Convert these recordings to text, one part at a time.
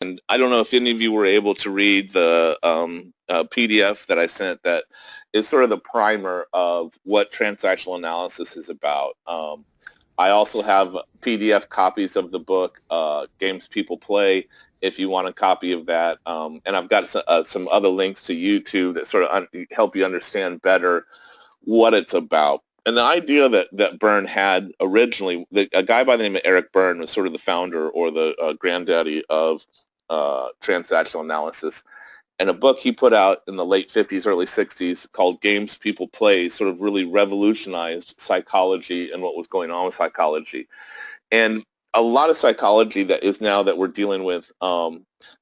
And I don't know if any of you were able to read the PDF that I sent that is sort of the primer of what transactional analysis is about. I also have PDF copies of the book, Games People Play, if you want a copy of that. And I've got some other links to YouTube that sort of help you understand better what it's about. And the idea that Byrne had originally, a guy by the name of Eric Byrne was sort of the founder or the granddaddy of transactional analysis. And a book he put out in the late 50s, early 60s called Games People Play sort of really revolutionized psychology and what was going on with psychology. And a lot of psychology that is now that we're dealing with,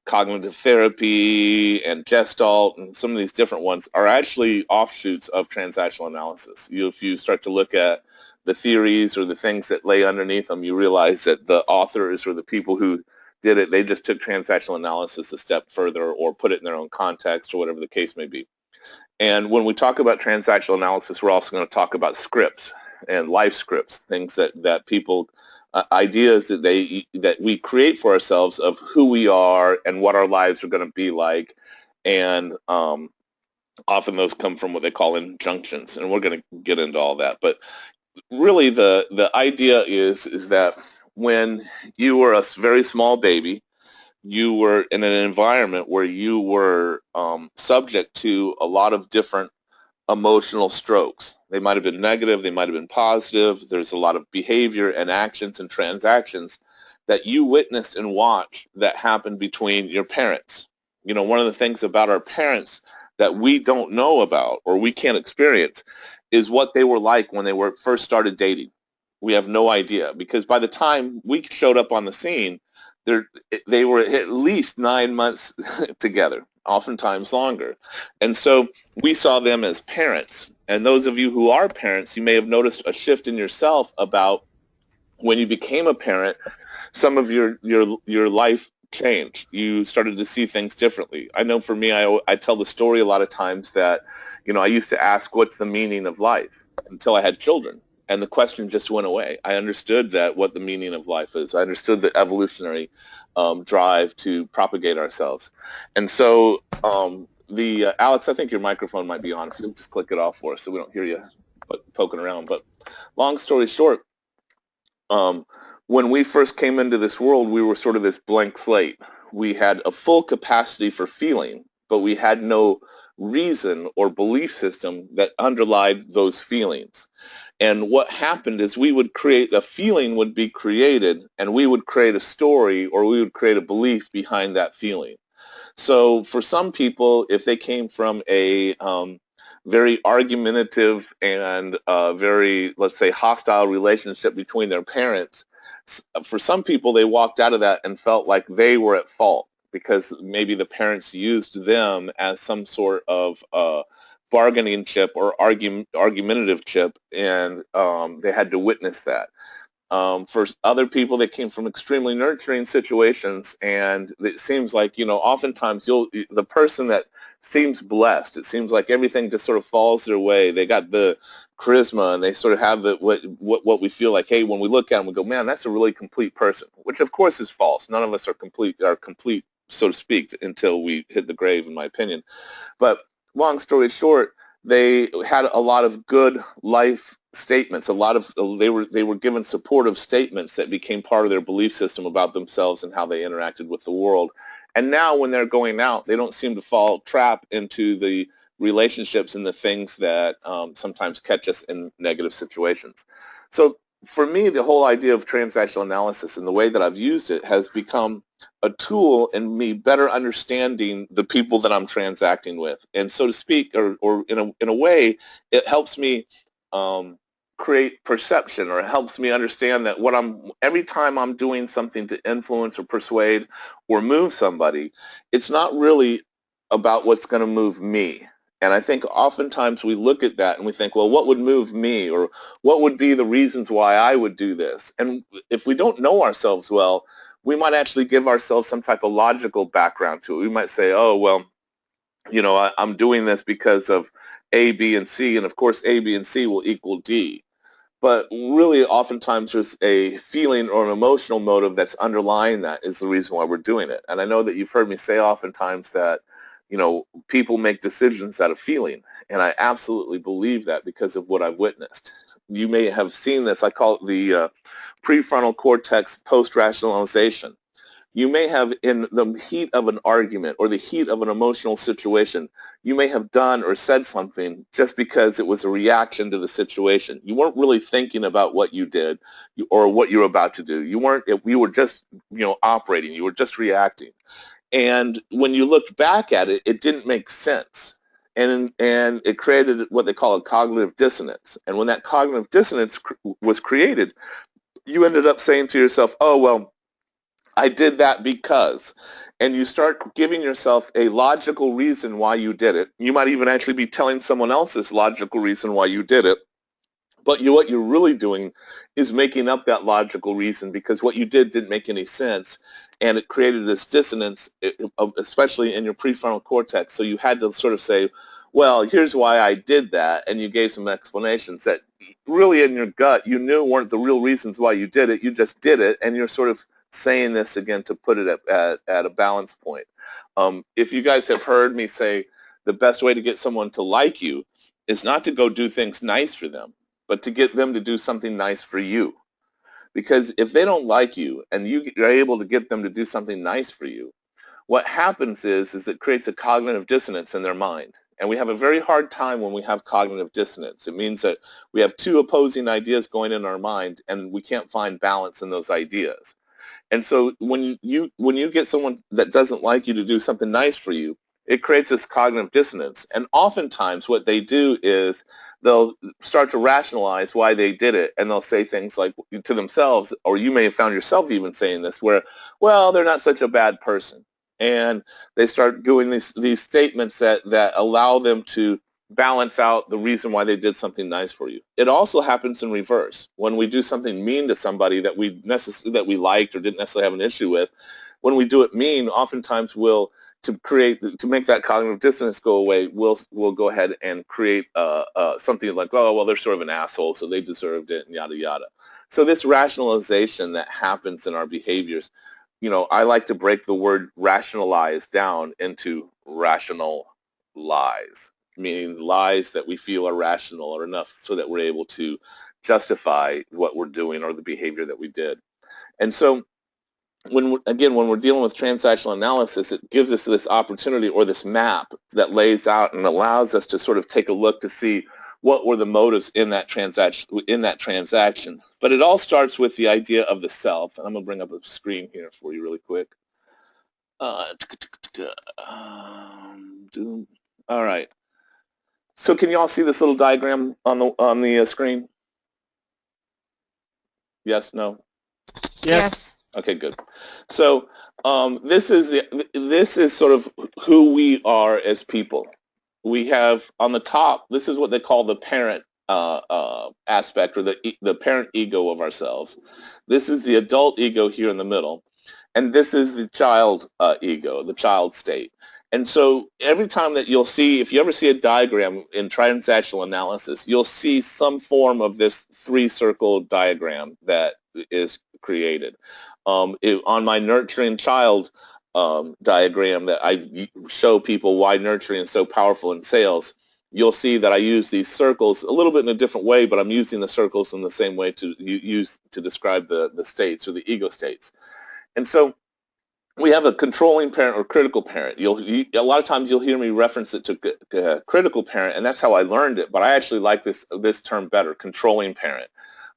cognitive therapy and Gestalt and some of these different ones are actually offshoots of transactional analysis. If you start to look at the theories or the things that lay underneath them, you realize that the authors or the people who did it, they just took transactional analysis a step further or put it in their own context or whatever the case may be. And when we talk about transactional analysis, we're also going to talk about scripts and life scripts, things that people, ideas that we create for ourselves of who we are and what our lives are going to be like. And often those come from what they call injunctions. And we're going to get into all that. But really the idea is that when you were a very small baby, you were in an environment where you were subject to a lot of different emotional strokes. They might have been negative, they might have been positive. There's a lot of behavior and actions and transactions that you witnessed and watched that happened between your parents. You know, one of the things about our parents that we don't know about or we can't experience is what they were like when they were first started dating. We have no idea because by the time we showed up on the scene, they were at least 9 months together, oftentimes longer. And so we saw them as parents. And those of you who are parents, you may have noticed a shift in yourself about when you became a parent, some of your life changed. You started to see things differently. I know for me, I tell the story a lot of times that, you know, I used to ask, what's the meaning of life until I had children. And the question just went away. I understood that what the meaning of life is. I understood the evolutionary drive to propagate ourselves. And so Alex, I think your microphone might be on. If you'll just click it off for us so we don't hear you poking around. But long story short, when we first came into this world, we were sort of this blank slate. We had a full capacity for feeling, but we had no reason or belief system that underlied those feelings. And what happened is we would create, a feeling would be created, and we would create a story or we would create a belief behind that feeling. So for some people, if they came from a very argumentative and very, let's say, hostile relationship between their parents, for some people, they walked out of that and felt like they were at fault because maybe the parents used them as some sort of bargaining chip or argumentative chip, and they had to witness that. For other people, they came from extremely nurturing situations, and it seems like, you know, oftentimes the person that seems blessed, it seems like everything just sort of falls their way. They got the charisma, and they sort of have what we feel like, hey, when we look at them, we go, man, that's a really complete person, which of course is false. None of us are complete, so to speak, until we hit the grave, in my opinion. But long story short, they had a lot of good life statements. They were given supportive statements that became part of their belief system about themselves and how they interacted with the world. And now when they're going out, they don't seem to fall trap into the relationships and the things that sometimes catch us in negative situations. So for me, the whole idea of transactional analysis and the way that I've used it has become a tool in me better understanding the people that I'm transacting with. And so to speak, or in a way, it helps me create perception, or it helps me understand that every time I'm doing something to influence or persuade or move somebody, it's not really about what's going to move me. And I think oftentimes we look at that and we think, well, what would move me, or what would be the reasons why I would do this? And if we don't know ourselves well, we might actually give ourselves some type of logical background to it. We might say, oh, well, you know, I'm doing this because of A, B, and C, and of course A, B, and C will equal D. But really, oftentimes there's a feeling or an emotional motive that's underlying that is the reason why we're doing it. And I know that you've heard me say oftentimes that, people make decisions out of feeling. And I absolutely believe that because of what I've witnessed. You may have seen this. I call it the prefrontal cortex post-rationalization. You may have, in the heat of an argument or the heat of an emotional situation, you may have done or said something just because it was a reaction to the situation. You weren't really thinking about what you did or what you were about to do. You were just, operating. You were just reacting. And when you looked back at it, it didn't make sense. And it created what they call a cognitive dissonance. And when that cognitive dissonance was created, you ended up saying to yourself, oh, well, I did that because, and you start giving yourself a logical reason why you did it. You might even actually be telling someone else's logical reason why you did it. But what you're really doing is making up that logical reason because what you did didn't make any sense, and it created this dissonance, especially in your prefrontal cortex. So you had to sort of say, well, here's why I did that, and you gave some explanations that really in your gut you knew weren't the real reasons why you did it. You just did it, and you're sort of saying this again to put it at a balance point. If you guys have heard me say the best way to get someone to like you is not to go do things nice for them, but to get them to do something nice for you. Because if they don't like you and you're able to get them to do something nice for you, what happens is it creates a cognitive dissonance in their mind. And we have a very hard time when we have cognitive dissonance. It means that we have two opposing ideas going in our mind and we can't find balance in those ideas. And so when you get someone that doesn't like you to do something nice for you, it creates this cognitive dissonance. And oftentimes what they do is they'll start to rationalize why they did it, and they'll say things like to themselves, or you may have found yourself even saying this, where, well, they're not such a bad person. And they start doing these statements that allow them to balance out the reason why they did something nice for you. It also happens in reverse. When we do something mean to somebody that we liked or didn't necessarily have an issue with, when we do it mean, oftentimes to make that cognitive dissonance go away, we'll go ahead and create something like, oh, well, they're sort of an asshole, so they deserved it, and yada yada. So this rationalization that happens in our behaviors, I like to break the word rationalize down into rational lies, meaning lies that we feel are rational or enough so that we're able to justify what we're doing or the behavior that we did. And so when we're dealing with transactional analysis, it gives us this opportunity or this map that lays out and allows us to sort of take a look to see what were the motives in that transaction. But it all starts with the idea of the self. And I'm going to bring up a screen here for you really quick. All right. So can you all see this little diagram on the screen? Yes, no? Yes. Okay, good. So this is sort of who we are as people. We have on the top, this is what they call the parent aspect, or the parent ego of ourselves. This is the adult ego here in the middle, and this is the child ego, the child state. And so every time that you'll see, if you ever see a diagram in transactional analysis, you'll see some form of this three-circle diagram that is created. On my nurturing child diagram that I show people why nurturing is so powerful in sales, you'll see that I use these circles a little bit in a different way, but I'm using the circles in the same way to use to describe the states or the ego states. And so we have a controlling parent or critical parent. A lot of times you'll hear me reference it to critical parent, and that's how I learned it. But I actually like this term better, controlling parent,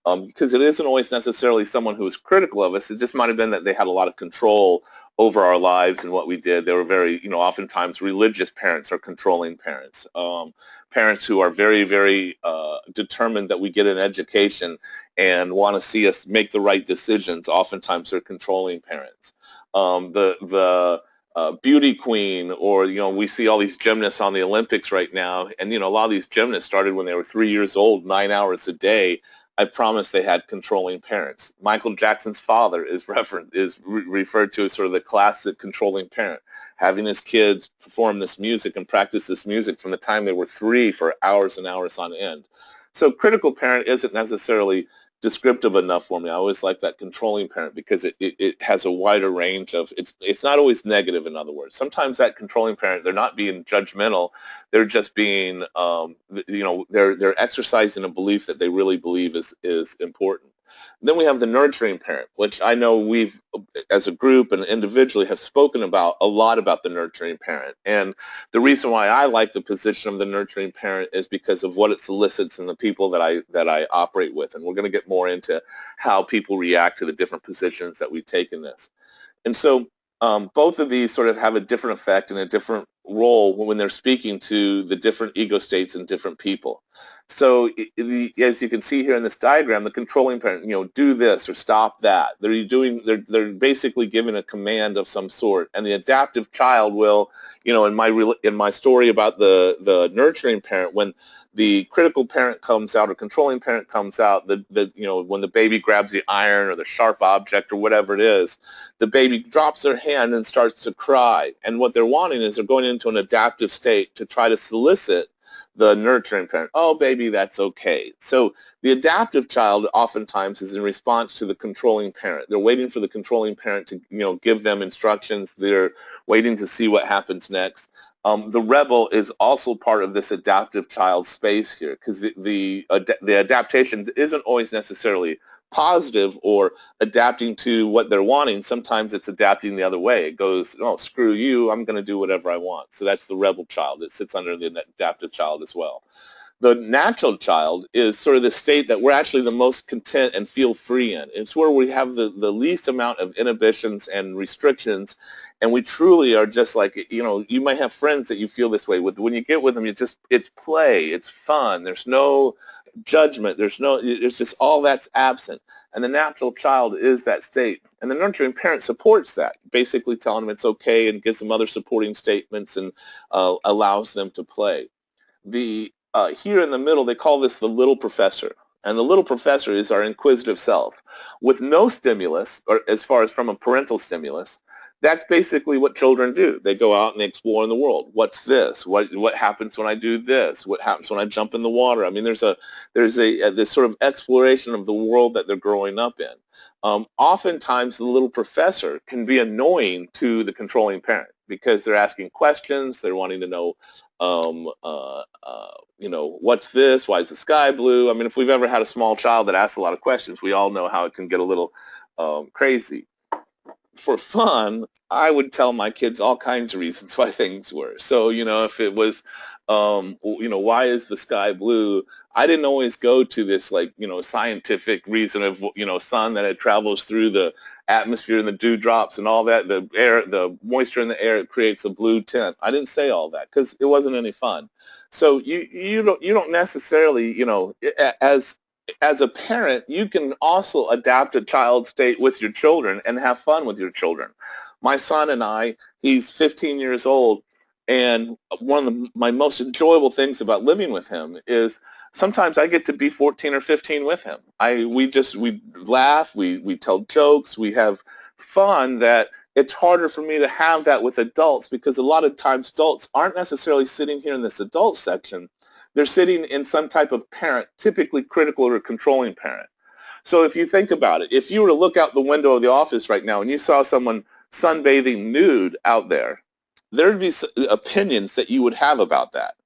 because it isn't always necessarily someone who is critical of us. It just might have been that they had a lot of control over our lives and what we did. They were very, oftentimes religious parents or controlling parents. Parents who are very, very determined that we get an education and want to see us make the right decisions. Oftentimes they're controlling parents. The beauty queen, or we see all these gymnasts on the Olympics right now, and a lot of these gymnasts started when they were 3 years old, 9 hours a day. I promise they had controlling parents. Michael Jackson's father is referred to as sort of the classic controlling parent, having his kids perform this music and practice this music from the time they were 3 for hours and hours on end. So critical parent isn't necessarily descriptive enough for me. I always like that controlling parent because it has a wider range of, it's not always negative, in other words. Sometimes that controlling parent, they're not being judgmental, they're just being, they're exercising a belief that they really believe is important. Then we have the nurturing parent, which I know we've, as a group and individually, have spoken about a lot about the nurturing parent. And the reason why I like the position of the nurturing parent is because of what it solicits in the people that I operate with. And we're going to get more into how people react to the different positions that we take in this. And so both of these sort of have a different effect and a different role when they're speaking to the different ego states and different people. So as you can see here in this diagram, the controlling parent, do this or stop that. They're basically giving a command of some sort, and the adaptive child will, in my story about the nurturing parent, when the critical parent comes out or controlling parent comes out, when the baby grabs the iron or the sharp object or whatever it is, the baby drops their hand and starts to cry. And what they're wanting is they're going into an adaptive state to try to solicit the nurturing parent. Oh, baby, that's okay. So the adaptive child oftentimes is in response to the controlling parent. They're waiting for the controlling parent to, give them instructions. They're waiting to see what happens next. The rebel is also part of this adaptive child space here, because the adaptation isn't always necessarily positive or adapting to what they're wanting. Sometimes it's adapting the other way. It goes, oh, screw you, I'm going to do whatever I want. So that's the rebel child. It sits under the adaptive child as well. The natural child is sort of the state that we're actually the most content and feel free in. It's where we have the least amount of inhibitions and restrictions, and we truly are just like, you might have friends that you feel this way with. When you get with them, it's play, it's fun, there's no judgment, it's just all that's absent. And the natural child is that state. And the nurturing parent supports that, basically telling them it's okay and gives them other supporting statements and allows them to play. Here in the middle, they call this the little professor. And the little professor is our inquisitive self. With no stimulus, or as far as from a parental stimulus, that's basically what children do. They go out and they explore in the world. What's this? What happens when I do this? What happens when I jump in the water? I mean, there's this sort of exploration of the world that they're growing up in. Oftentimes, the little professor can be annoying to the controlling parent because they're asking questions. They're wanting to know, what's this? Why is the sky blue? I mean, if we've ever had a small child that asks a lot of questions, we all know how it can get a little crazy. For fun, I would tell my kids all kinds of reasons why things were. So, if it was, why is the sky blue? I didn't always go to this, scientific reason of, sun that it travels through the atmosphere and the dewdrops and all that, the air, the moisture in the air, it creates a blue tint. I didn't say all that because it wasn't any fun. So you don't necessarily, as a parent, you can also adapt a child state with your children and have fun with your children. My son and I, he's 15 years old, and one of my most enjoyable things about living with him is sometimes I get to be 14 or 15 with him. We laugh, we tell jokes, we have fun that it's harder for me to have that with adults because a lot of times adults aren't necessarily sitting here in this adult section. They're sitting in some type of parent, typically critical or controlling parent. So if you think about it, if you were to look out the window of the office right now and you saw someone sunbathing nude out there, there'd be opinions that you would have about that.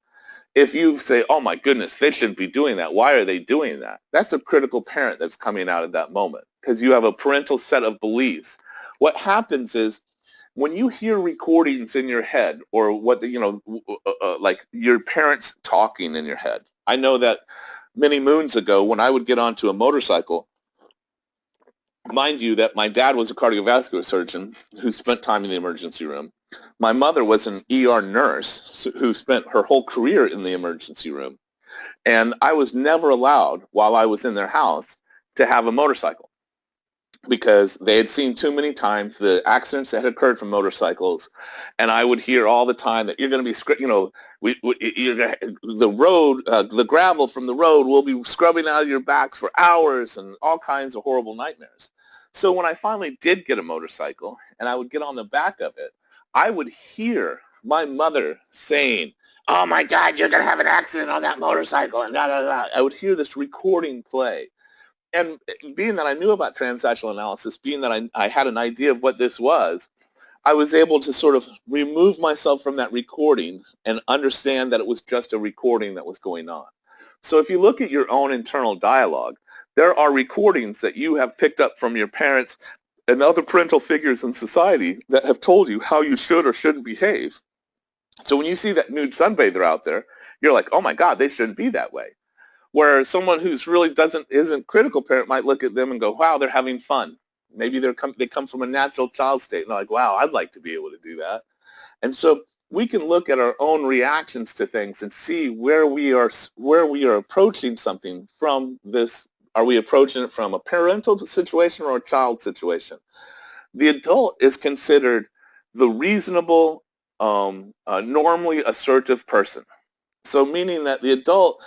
If you say, oh my goodness, they shouldn't be doing that. Why are they doing that? That's a critical parent that's coming out at that moment because you have a parental set of beliefs. What happens is when you hear recordings in your head or like your parents talking in your head, I know that many moons ago when I would get onto a motorcycle, mind you that my dad was a cardiovascular surgeon who spent time in the emergency room. My mother was an ER nurse who spent her whole career in the emergency room. And I was never allowed, while I was in their house, to have a motorcycle because they had seen too many times the accidents that had occurred from motorcycles, and I would hear all the time that you're going to be, the road, the gravel from the road will be scrubbing out of your backs for hours and all kinds of horrible nightmares. So when I finally did get a motorcycle and I would get on the back of it, I would hear my mother saying, oh my God, you're going to have an accident on that motorcycle, and da, da, da. I would hear this recording play. And being that I knew about transactional analysis, being that I had an idea of what this was, I was able to sort of remove myself from that recording and understand that it was just a recording that was going on. So if you look at your own internal dialogue, there are recordings that you have picked up from your parents and other parental figures in society that have told you how you should or shouldn't behave. So when you see that nude sunbather out there, you're like, oh my God, they shouldn't be that way. Where someone who's really isn't critical parent might look at them and go, wow, they're having fun. Maybe they come from a natural child state and they're like, wow, I'd like to be able to do that. And so we can look at our own reactions to things and see where we are approaching something from this. Are we approaching it from a parental situation or a child situation? The adult is considered the reasonable, normally assertive person. So meaning that the adult,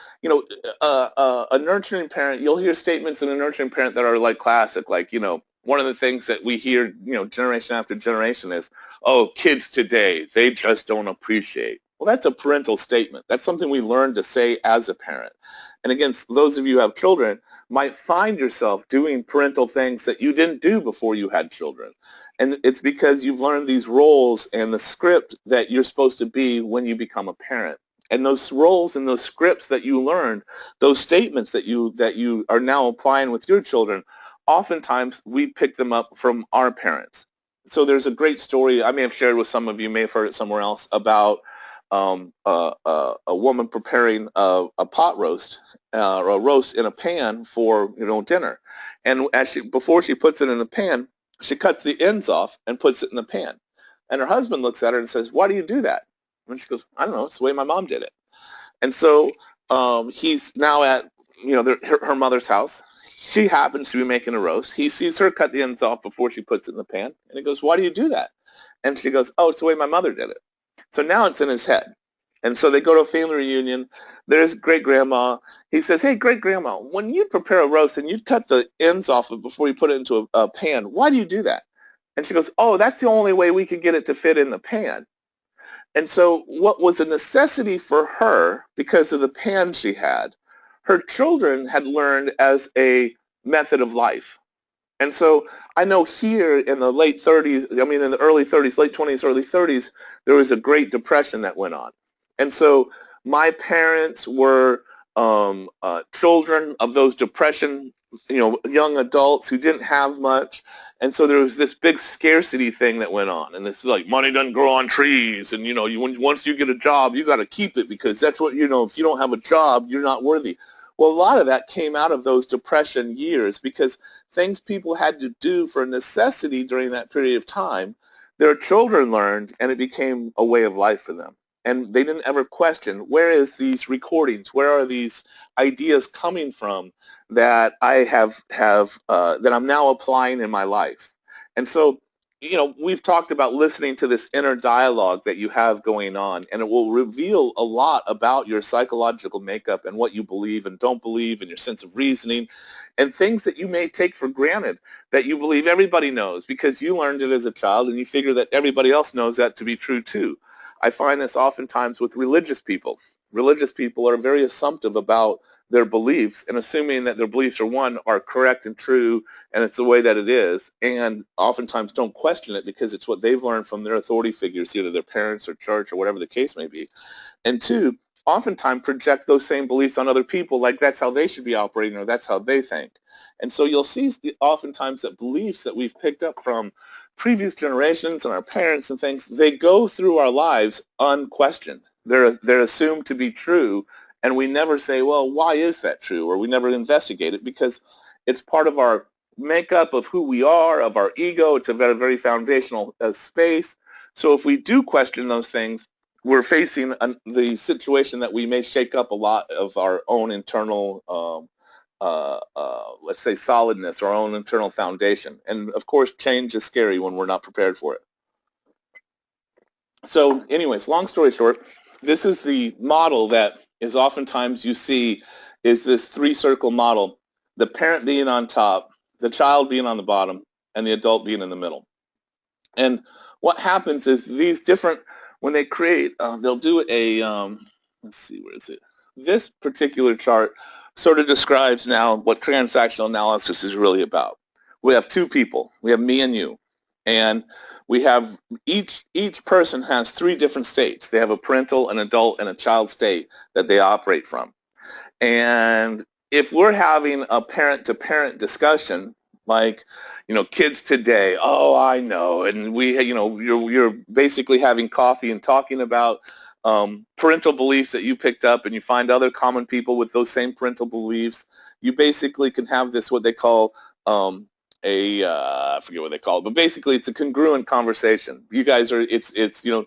a nurturing parent, you'll hear statements in a nurturing parent that are like classic, like, one of the things that we hear, generation after generation is, oh, kids today, they just don't appreciate. Well, that's a parental statement. That's something we learn to say as a parent. And again, those of you who have children might find yourself doing parental things that you didn't do before you had children. And it's because you've learned these roles and the script that you're supposed to be when you become a parent. And those roles and those scripts that you learned, those statements that you are now applying with your children, oftentimes we pick them up from our parents. So there's a great story I may have shared with some of you, may have heard it somewhere else, about a woman preparing a pot roast or a roast in a pan for dinner. And before she puts it in the pan, she cuts the ends off and puts it in the pan. And her husband looks at her and says, why do you do that? And she goes, I don't know, it's the way my mom did it. And so he's now at her mother's house. She happens to be making a roast. He sees her cut the ends off before she puts it in the pan. And he goes, why do you do that? And she goes, oh, it's the way my mother did it. So now it's in his head. And so they go to a family reunion. There's great-grandma. He says, hey, great-grandma, when you prepare a roast and you cut the ends off it before you put it into a pan, why do you do that? And she goes, oh, that's the only way we can get it to fit in the pan. And so what was a necessity for her, because of the pan she had, her children had learned as a method of life. And so I know here in the late 30s, in the early 30s, late 20s, early 30s, there was a Great Depression that went on. And so my parents were children of those Depression, young adults who didn't have much. And so there was this big scarcity thing that went on. And it's like money doesn't grow on trees. And, once you get a job, you got to keep it because that's what, if you don't have a job, you're not worthy. Well, a lot of that came out of those Depression years because things people had to do for necessity during that period of time, their children learned, and it became a way of life for them. And they didn't ever question, where is these recordings? Where are these ideas coming from that I that I'm now applying in my life? And so, we've talked about listening to this inner dialogue that you have going on, and it will reveal a lot about your psychological makeup and what you believe and don't believe and your sense of reasoning and things that you may take for granted that you believe everybody knows because you learned it as a child and you figure that everybody else knows that to be true too. I find this oftentimes with religious people. Religious people are very assumptive about their beliefs and assuming that their beliefs are correct and true and it's the way that it is, and oftentimes don't question it because it's what they've learned from their authority figures, either their parents or church or whatever the case may be. And two, oftentimes project those same beliefs on other people like that's how they should be operating or that's how they think. And so you'll see oftentimes that beliefs that we've picked up from previous generations and our parents and things, they go through our lives unquestioned. They're assumed to be true, and we never say, well, why is that true? Or we never investigate it because it's part of our makeup of who we are, of our ego. It's a very, very foundational space. So if we do question those things, we're facing the situation that we may shake up a lot of our own internal let's say solidness, our own internal foundation. And of course, change is scary when we're not prepared for it. So anyways, long story short, this is the model that is oftentimes you see is this three-circle model, the parent being on top, the child being on the bottom, and the adult being in the middle. And what happens is these different when they create, they'll do a, let's see, where is it? This particular chart sort of describes now what transactional analysis is really about. We have two people. We have me and you. And we have each person has three different states. They have a parental, an adult, and a child state that they operate from. And if we're having a parent-to-parent discussion, like, kids today, oh, I know, and you're basically having coffee and talking about parental beliefs that you picked up, and you find other common people with those same parental beliefs. You basically can have this, what they call I forget what they call it, but basically it's a congruent conversation. You guys are, it's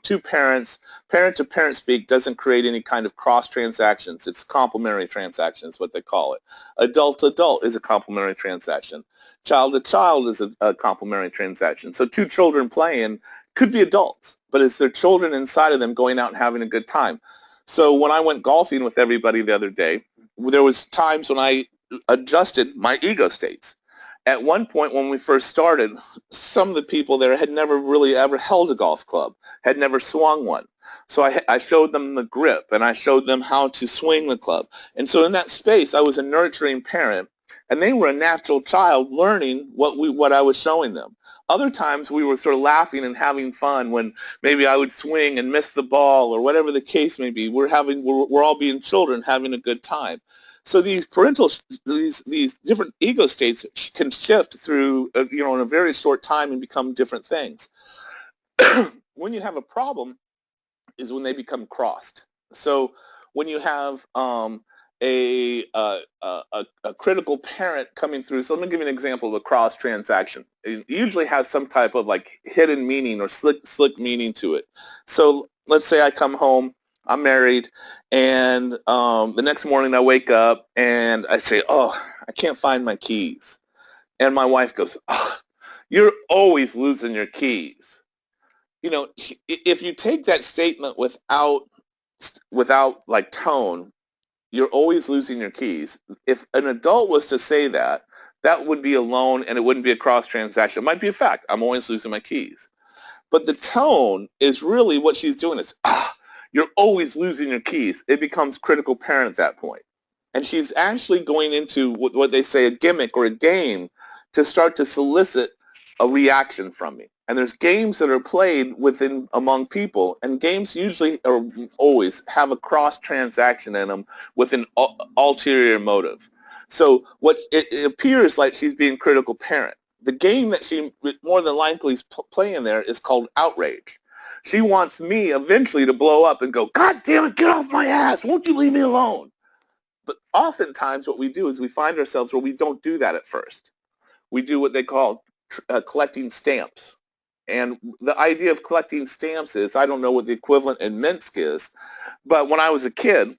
two parents, parent-to-parent speak doesn't create any kind of cross-transactions. It's complementary transactions, what they call it. Adult-to-adult is a complementary transaction. Child-to-child is a complementary transaction. So two children playing could be adults, but it's their children inside of them going out and having a good time. So when I went golfing with everybody the other day, there was times when I adjusted my ego states. At one point when we first started, some of the people there had never really ever held a golf club, had never swung one. So I showed them the grip, and I showed them how to swing the club. And so in that space, I was a nurturing parent, and they were a natural child learning what I was showing them. Other times we were sort of laughing and having fun when maybe I would swing and miss the ball or whatever the case may be. We're all being children having a good time. So these these different ego states can shift through, in a very short time and become different things. When you have a problem is when they become crossed. So when you have a critical parent coming through, so let me give you an example of a cross transaction. It usually has some type of like hidden meaning or slick meaning to it. So let's say I come home, I'm married, and the next morning I wake up and I say, oh, I can't find my keys. And my wife goes, oh, you're always losing your keys. If you take that statement without like tone, you're always losing your keys. If an adult was to say that, that would be a loan and it wouldn't be a cross transaction. It might be a fact. I'm always losing my keys. But the tone is really what she's doing is, you're always losing your keys. It becomes critical parent at that point. And she's actually going into what they say a gimmick or a game to start to solicit a reaction from me. And there's games that are played among people, and games usually or always have a cross transaction in them with an ulterior motive. So what it appears like she's being critical parent. The game that she more than likely is playing there is called outrage. She wants me eventually to blow up and go, God damn it, get off my ass. Won't you leave me alone? But oftentimes what we do is we find ourselves where we don't do that at first. We do what they call collecting stamps. And the idea of collecting stamps is, I don't know what the equivalent in Minsk is, but when I was a kid,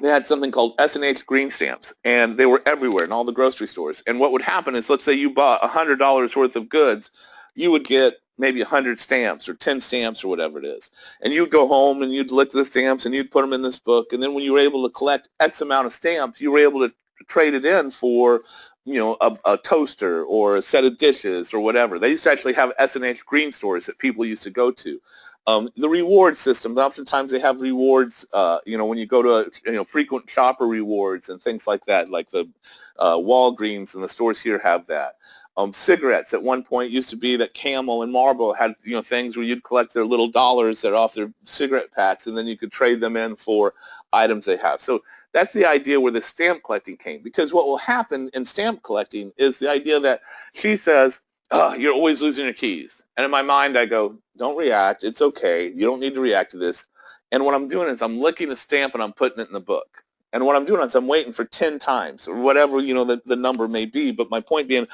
they had something called S&H green stamps, and they were everywhere in all the grocery stores. And what would happen is, let's say you bought $100 worth of goods, you would get maybe 100 stamps or 10 stamps or whatever it is. And you'd go home and you'd look at the stamps and you'd put them in this book. And then when you were able to collect X amount of stamps, you were able to trade it in for a toaster or a set of dishes or whatever. They used to actually have S&H green stores that people used to go to. The reward system, oftentimes they have rewards, when you go to frequent shopper rewards and things like that, like the Walgreens and the stores here have that. Cigarettes at one point used to be that Camel and Marlboro had things where you'd collect their little dollars that are off their cigarette packs, and then you could trade them in for items they have. So that's the idea where the stamp collecting came, because what will happen in stamp collecting is the idea that she says, you're always losing your keys. And in my mind I go, don't react, it's okay, you don't need to react to this. And what I'm doing is I'm licking a stamp and I'm putting it in the book. And what I'm doing is I'm waiting for 10 times or whatever the number may be, but my point being,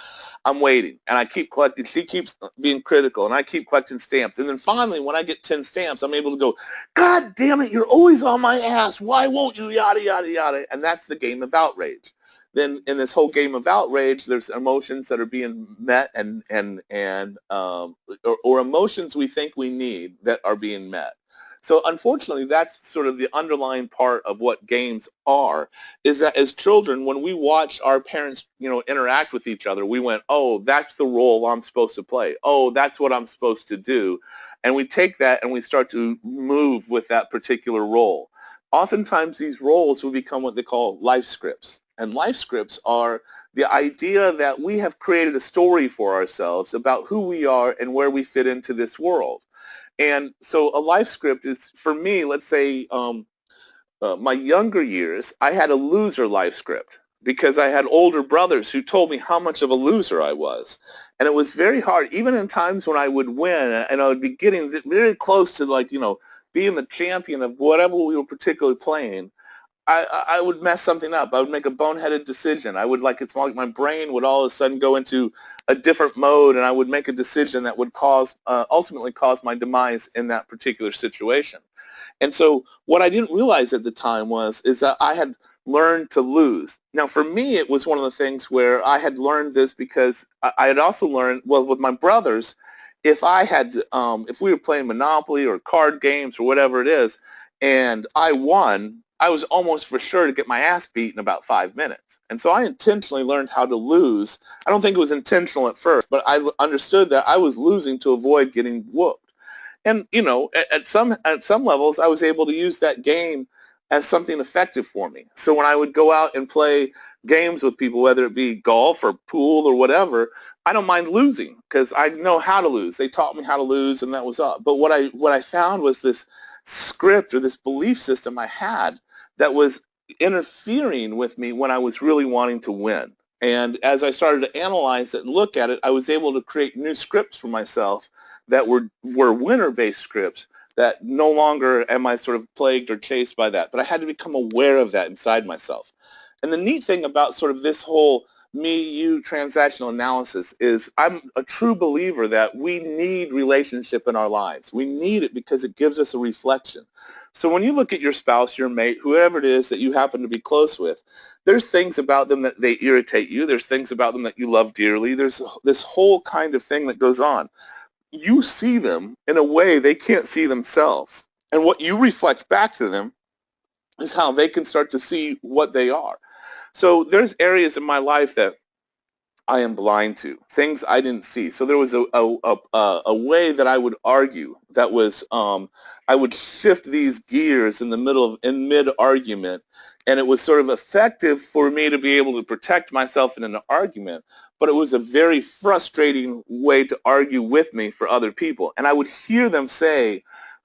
I'm waiting and I keep collecting. She keeps being critical and I keep collecting stamps. And then finally when I get 10 stamps, I'm able to go, God damn it, you're always on my ass, why won't you, yada, yada, yada. And that's the game of outrage. Then in this whole game of outrage, there's emotions that are being met or emotions we think we need that are being met. So unfortunately, that's sort of the underlying part of what games are, is that as children, when we watch our parents, interact with each other, we went, oh, that's the role I'm supposed to play. Oh, that's what I'm supposed to do. And we take that and we start to move with that particular role. Oftentimes these roles will become what they call life scripts. And life scripts are the idea that we have created a story for ourselves about who we are and where we fit into this world. And so a life script is, for me, let's say my younger years, I had a loser life script because I had older brothers who told me how much of a loser I was. And it was very hard, even in times when I would win and I would be getting very close to, like, being the champion of whatever we were particularly playing. I would mess something up. I would make a boneheaded decision. It's like my brain would all of a sudden go into a different mode, and I would make a decision that would ultimately cause my demise in that particular situation. And so what I didn't realize at the time is that I had learned to lose. Now, for me, it was one of the things where I had learned this because I had also learned, well, with my brothers, if we were playing Monopoly or card games or whatever it is, and I won, I was almost for sure to get my ass beat in about 5 minutes. And so I intentionally learned how to lose. I don't think it was intentional at first, but I understood that I was losing to avoid getting whooped. And at some levels, I was able to use that game as something effective for me. So when I would go out and play games with people, whether it be golf or pool or whatever, I don't mind losing because I know how to lose. They taught me how to lose, and that was up. But what I found was this script or this belief system I had that was interfering with me when I was really wanting to win. And as I started to analyze it and look at it, I was able to create new scripts for myself that were winner-based scripts, that no longer am I sort of plagued or chased by that. But I had to become aware of that inside myself. And the neat thing about sort of this whole me-you transactional analysis is I'm a true believer that we need relationship in our lives. We need it because it gives us a reflection. So when you look at your spouse, your mate, whoever it is that you happen to be close with, there's things about them that they irritate you. There's things about them that you love dearly. There's this whole kind of thing that goes on. You see them in a way they can't see themselves. And what you reflect back to them is how they can start to see what they are. So there's areas in my life that I am blind to, things I didn't see. So there was a way that I would argue that was I would shift these gears in mid-argument, and it was sort of effective for me to be able to protect myself in an argument, but it was a very frustrating way to argue with me for other people. And I would hear them say,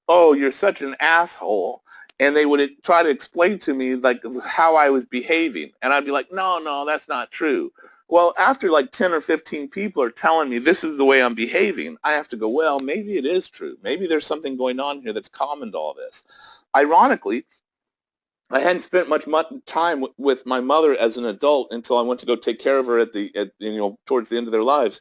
"Oh, you're such an asshole." And they would try to explain to me like how I was behaving. And I'd be like, no, that's not true. Well, after like 10 or 15 people are telling me this is the way I'm behaving, I have to go, well, maybe it is true. Maybe there's something going on here that's common to all this. Ironically, I hadn't spent much time with my mother as an adult until I went to go take care of her towards the end of their lives.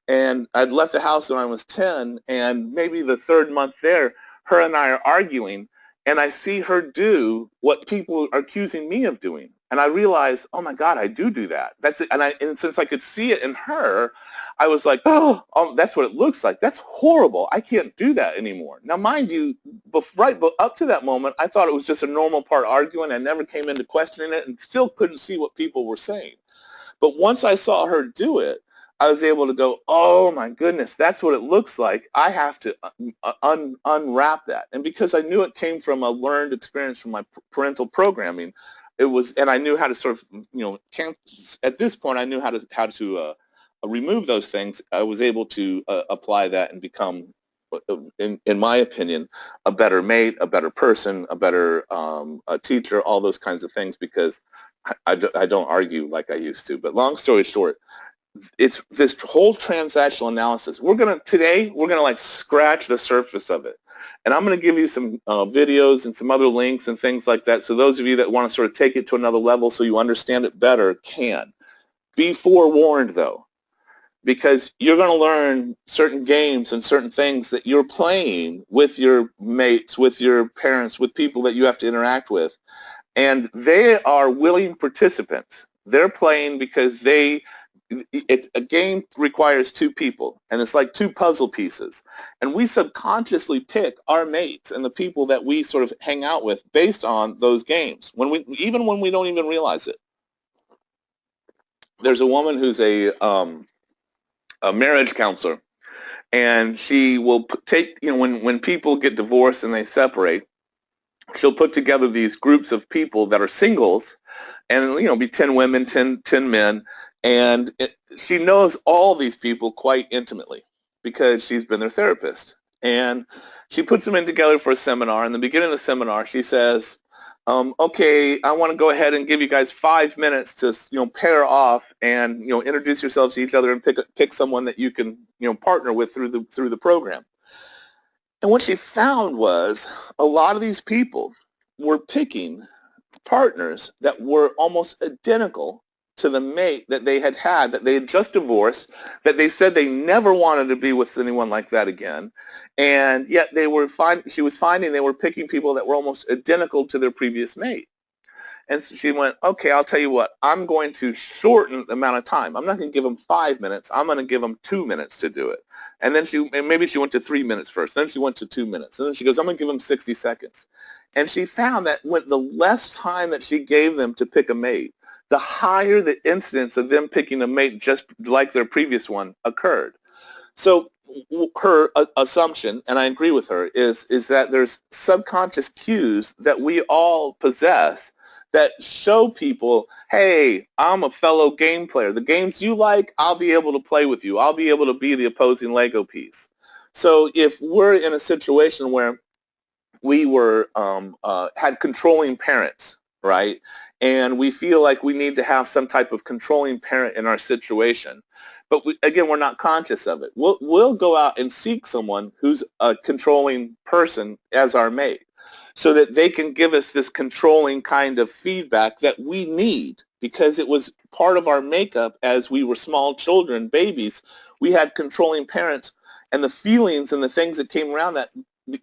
And I'd left the house when I was 10, and maybe the third month there, her and I are arguing, and I see her do what people are accusing me of doing. And I realize, oh my God, I do that. That's it. And since I could see it in her, I was like, oh, that's what it looks like. That's horrible. I can't do that anymore. Now, mind you, but up to that moment, I thought it was just a normal part arguing. I never came into questioning it and still couldn't see what people were saying. But once I saw her do it, I was able to go, oh my goodness, that's what it looks like. I have to unwrap that. And because I knew it came from a learned experience from my parental programming, and I knew how to sort of, at this point, I knew how to remove those things. I was able to apply that and become, in my opinion, a better mate, a better person, a better a teacher, all those kinds of things, because I don't argue like I used to. But long story short, it's this whole transactional analysis. Today we're gonna like scratch the surface of it, and I'm gonna give you some videos and some other links and things like that. So those of you that want to sort of take it to another level so you understand it better can. Be forewarned though, because you're going to learn certain games and certain things that you're playing with your mates, with your parents, with people that you have to interact with, and they are willing participants. They're playing because a game requires two people, and it's like two puzzle pieces. And we subconsciously pick our mates and the people that we sort of hang out with based on those games, even when we don't even realize it. There's a woman who's a marriage counselor, And she will take, when people get divorced and they separate, she'll put together these groups of people that are singles, and be 10 women, 10 men, and she knows all these people quite intimately because she's been their therapist. And she puts them in together for a seminar. In the beginning of the seminar, she says, okay, I want to go ahead and give you guys 5 minutes to pair off and introduce yourselves to each other and pick someone that you can partner with through the program. And what she found was a lot of these people were picking partners that were almost identical to the mate that they had that they had just divorced, that they said they never wanted to be with anyone like that again. And yet she was finding they were picking people that were almost identical to their previous mate. And so she went, okay, I'll tell you what, I'm going to shorten the amount of time. I'm not going to give them 5 minutes. I'm going to give them 2 minutes to do it. And then maybe she went to 3 minutes first. Then she went to 2 minutes. And then she goes, I'm going to give them 60 seconds. And she found that the less time that she gave them to pick a mate, the higher the incidence of them picking a mate just like their previous one occurred. So her assumption, and I agree with her, is that there's subconscious cues that we all possess that show people, hey, I'm a fellow game player. The games you like, I'll be able to play with you. I'll be able to be the opposing Lego piece. So if we're in a situation where we had controlling parents, right, and we feel like we need to have some type of controlling parent in our situation, but we're not conscious of it. We'll go out and seek someone who's a controlling person as our mate, so that they can give us this controlling kind of feedback that we need, because it was part of our makeup as we were small children, babies. We had controlling parents, and the feelings and the things that came around that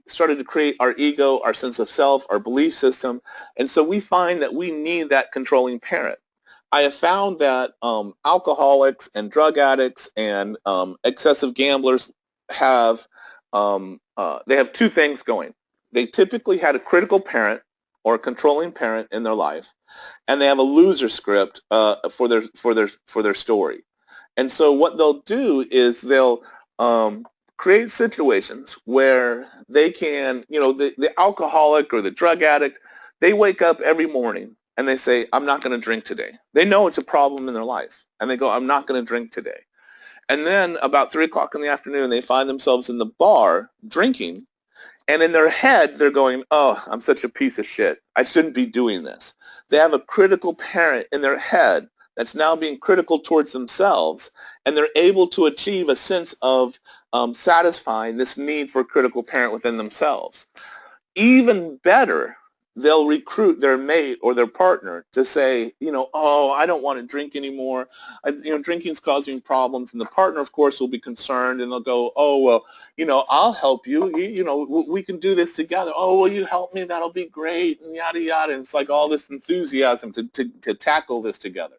started to create our ego, our sense of self, our belief system. And so we find that we need that controlling parent. I have found that alcoholics and drug addicts and excessive gamblers have they have two things going. They typically had a critical parent or a controlling parent in their life, and they have a loser script for their story. And so what they'll do is they'll create situations where they can, the alcoholic or the drug addict, they wake up every morning and they say, I'm not going to drink today. They know it's a problem in their life, and they go, I'm not going to drink today. And then about 3 o'clock in the afternoon, they find themselves in the bar drinking, and in their head, they're going, oh, I'm such a piece of shit. I shouldn't be doing this. They have a critical parent in their head that's now being critical towards themselves, and they're able to achieve a sense of satisfying this need for a critical parent within themselves. Even better, they'll recruit their mate or their partner to say, oh, I don't want to drink anymore. Drinking's causing problems. And the partner, of course, will be concerned, and they'll go, oh, well, I'll help you. We can do this together. Oh, will you help me? That'll be great, and yada, yada. And it's like all this enthusiasm to tackle this together.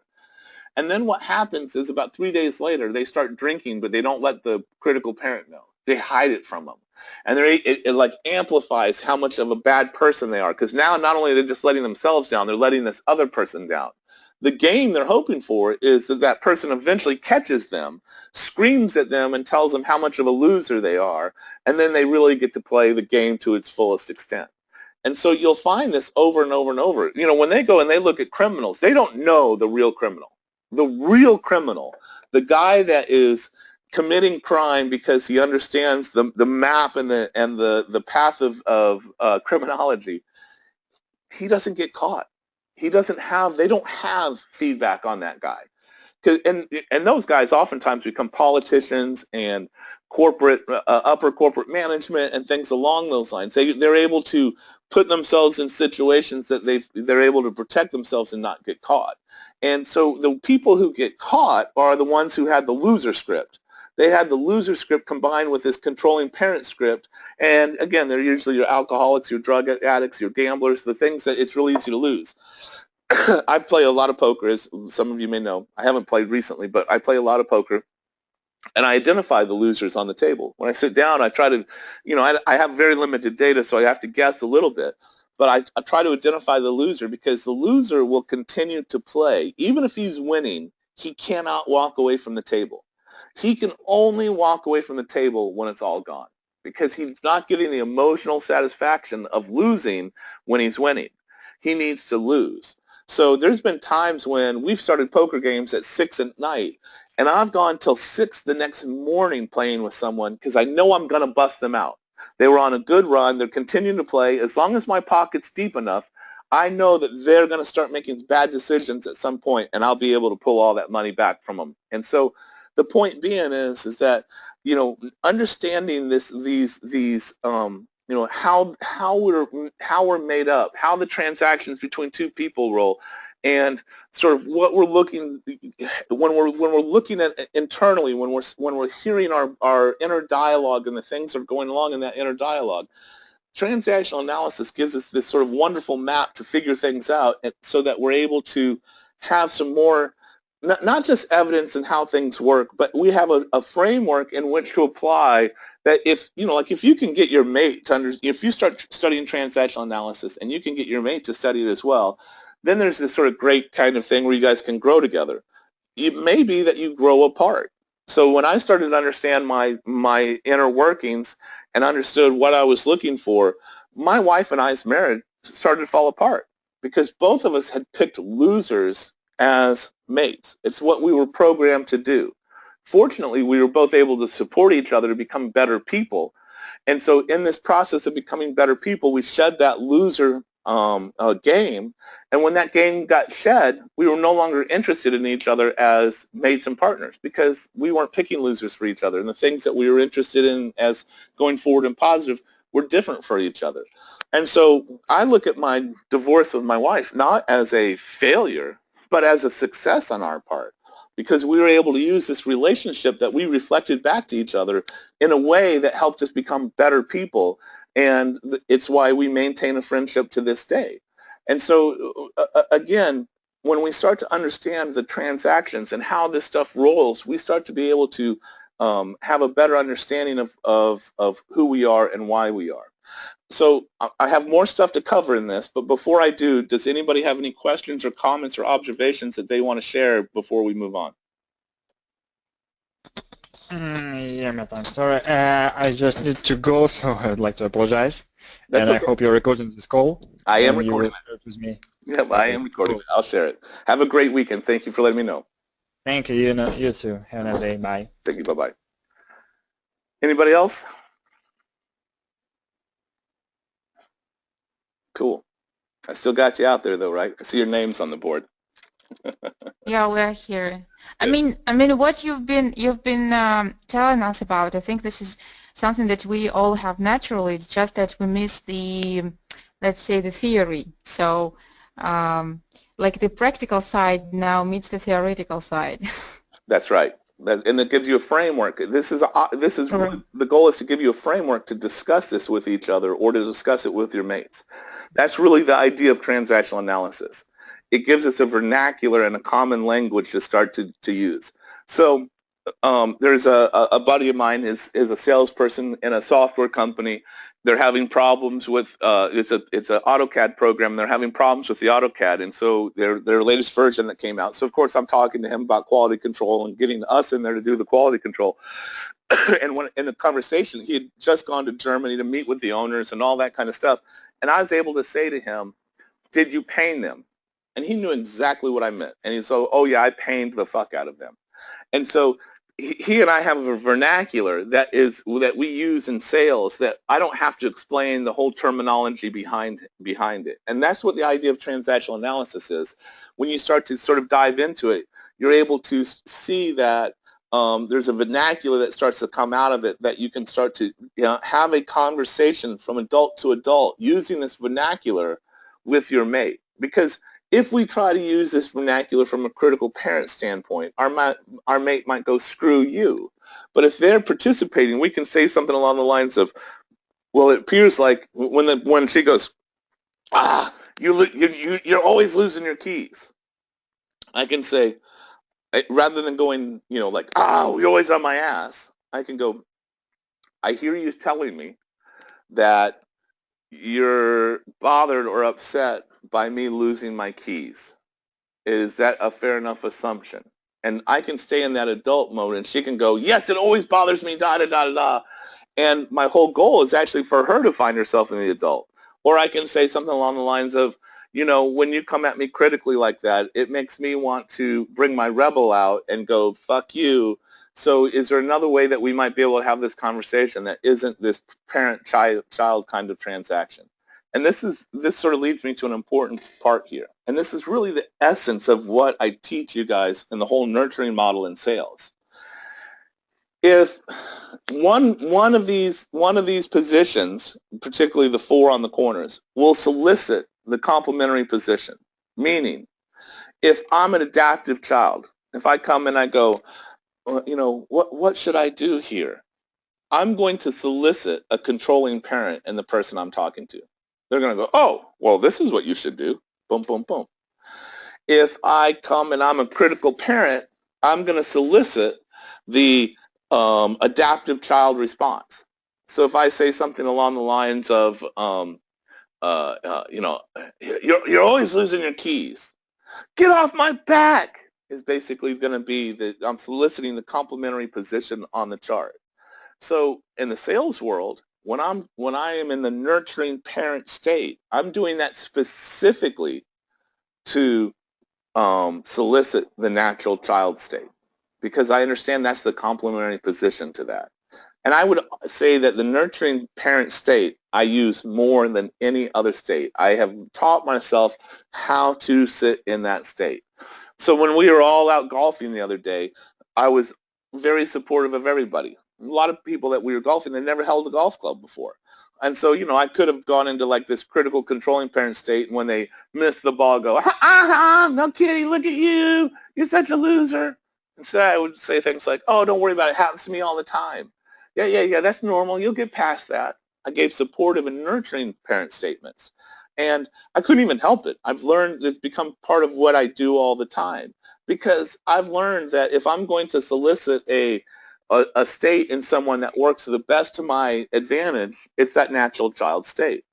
And then what happens is about 3 days later, they start drinking, but they don't let the critical parent know. They hide it from them. And it like amplifies how much of a bad person they are, because now not only are they just letting themselves down, they're letting this other person down. The game they're hoping for is that person eventually catches them, screams at them, and tells them how much of a loser they are, and then they really get to play the game to its fullest extent. And so you'll find this over and over and over. When they go and they look at criminals, they don't know the real criminal. The real criminal, the guy that is committing crime because he understands the map and the path of criminology, he doesn't get caught. They don't have feedback on that guy. And those guys oftentimes become politicians and upper corporate management and things along those lines. They're able to put themselves in situations that they're able to protect themselves and not get caught. And so the people who get caught are the ones who had the loser script. They had the loser script combined with this controlling parent script. And again, they're usually your alcoholics, your drug addicts, your gamblers, the things that it's really easy to lose. I've played a lot of poker, as some of you may know. I haven't played recently, but I play a lot of poker. And I identify the losers on the table. When I sit down, I try to, I have very limited data, so I have to guess a little bit. But I try to identify the loser, because the loser will continue to play. Even if he's winning, he cannot walk away from the table. he can only walk away from the table when it's all gone because he's not getting the emotional satisfaction of losing when he's winning. He needs to lose. So there's been times when we've started poker games at 6 at night, and I've gone till 6 the next morning playing with someone because I know I'm going to bust them out. They were on a good run. They're continuing to play. As long as my pocket's deep enough, I know that they're going to start making bad decisions at some point, and I'll be able to pull all that money back from them. And so the point being is that, understanding these how we're made up, how the transactions between two people roll, and sort of what we're looking when we're looking at internally, when we're hearing our inner dialogue and the things that are going along in that inner dialogue. Transactional analysis gives us this sort of wonderful map to figure things out, and so that we're able to have some more, not just evidence in how things work, but we have a framework in which to apply that. If if you can get your mate to if you start studying transactional analysis and you can get your mate to study it as well, then there's this sort of great kind of thing where you guys can grow together. It may be that you grow apart. So when I started to understand my inner workings and understood what I was looking for, my wife and I's marriage started to fall apart because both of us had picked losers as mates. It's what we were programmed to do. Fortunately, we were both able to support each other to become better people. And so in this process of becoming better people, we shed that loser game. And when that game got shed, we were no longer interested in each other as mates and partners because we weren't picking losers for each other. And the things that we were interested in as going forward and positive were different for each other. And so I look at my divorce with my wife not as a failure, but as a success on our part, because we were able to use this relationship that we reflected back to each other in a way that helped us become better people. And it's why we maintain a friendship to this day. And so, again, when we start to understand the transactions and how this stuff rolls, we start to be able to have a better understanding of who we are and why we are. So I have more stuff to cover in this, but before I do, does anybody have any questions or comments or observations that they want to share before we move on? Yeah, Matt, I'm sorry. I just need to go, so I'd like to apologize. That's And I okay. hope you're recording this call. I am And you recording will it. share it with me. Yep, I Okay, am recording cool. it. I'll share it. Have a great weekend. Thank you for letting me know. Thank you. You too. Have a nice day. Bye. Thank you. Bye-bye. Anybody else? Cool. I still got you out there, though, right? I see your names on the board. Yeah, we're here. I Good. mean, I mean, what you've been telling us about, I think this is something that we all have naturally. It's just that we miss the, let's say, the theory. So, like the practical side now meets the theoretical side. That's right. And it gives you a framework. This is Right. really, the goal is to give you a framework to discuss this with each other or to discuss it with your mates. That's really the idea of transactional analysis. It gives us a vernacular and a common language to start to use. So there's a buddy of mine is a salesperson in a software company. They're having problems with it's an AutoCAD program. They're having problems with the AutoCAD, and so their latest version that came out. So of course I'm talking to him about quality control and getting us in there to do the quality control. And when in the conversation, he had just gone to Germany to meet with the owners and all that kind of stuff. And I was able to say to him, "Did you paint them?" And he knew exactly what I meant. And he said, "Oh yeah, I painted the fuck out of them." And so he and I have a vernacular that we use in sales that I don't have to explain the whole terminology behind it. And that's what the idea of transactional analysis is. When you start to sort of dive into it, you're able to see that there's a vernacular that starts to come out of it that you can start to have a conversation from adult to adult using this vernacular with your mate. Because if we try to use this vernacular from a critical parent standpoint, our mate might go, "Screw you." But if they're participating, we can say something along the lines of, "Well, it appears like when she goes, you're always losing your keys." I can say, rather than going, like, you're always on my ass, I can go, "I hear you telling me that you're bothered or upset by me losing my keys. Is that a fair enough assumption?" and I can stay in that adult mode, and she can go, yes, it always bothers me, da da da da. And my whole goal is actually for her to find herself in the adult. Or I can say something along the lines of, you know, when you come at me critically like that, it makes me want to bring my rebel out and go, fuck you. So is there another way that we might be able to have this conversation that isn't this parent-child kind of transaction? And this sort of leads me to an important part here. And this is really the essence of what I teach you guys in the whole nurturing model in sales. If one of these positions, particularly the 4 on the corners, will solicit the complementary position, meaning if I'm an adaptive child, if I come and I go, well, you know, what should I do here? I'm going to solicit a controlling parent in the person I'm talking to. They're going to go, oh, well, this is what you should do. Boom, boom, boom. If I come and I'm a critical parent, I'm going to solicit the adaptive child response. So if I say something along the lines of, you know, you're always losing your keys. Get off my back is basically going to be that I'm soliciting the complementary position on the chart. So in the sales world, when I am in the nurturing parent state, I'm doing that specifically to solicit the natural child state, because I understand that's the complementary position to that. And I would say that the nurturing parent state I use more than any other state. I have taught myself how to sit in that state. So when we were all out golfing the other day, I was very supportive of everybody. A lot of people that we were golfing, they never held a golf club before. And so, you know, I could have gone into like this critical controlling parent state, and when they miss the ball, go, no kidding, look at you, you're such a loser. Instead, I would say things like, oh, don't worry about it, it happens to me all the time. Yeah, that's normal, you'll get past that. I gave supportive and nurturing parent statements. And I couldn't even help it. I've learned it's become part of what I do all the time, because I've learned that if I'm going to solicit a state in someone that works to the best to my advantage, it's that natural child state.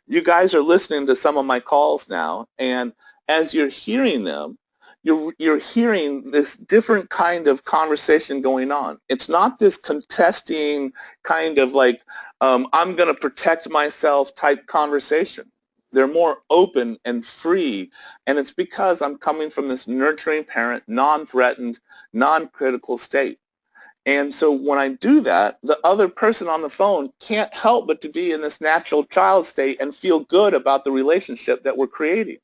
You guys are listening to some of my calls now, and as you're hearing them, you're hearing this different kind of conversation going on. It's not this contesting kind of like, I'm going to protect myself type conversation. They're more open and free, and it's because I'm coming from this nurturing parent, non-threatened, non-critical state. And so when I do that, the other person on the phone can't help but to be in this natural child state and feel good about the relationship that we're creating.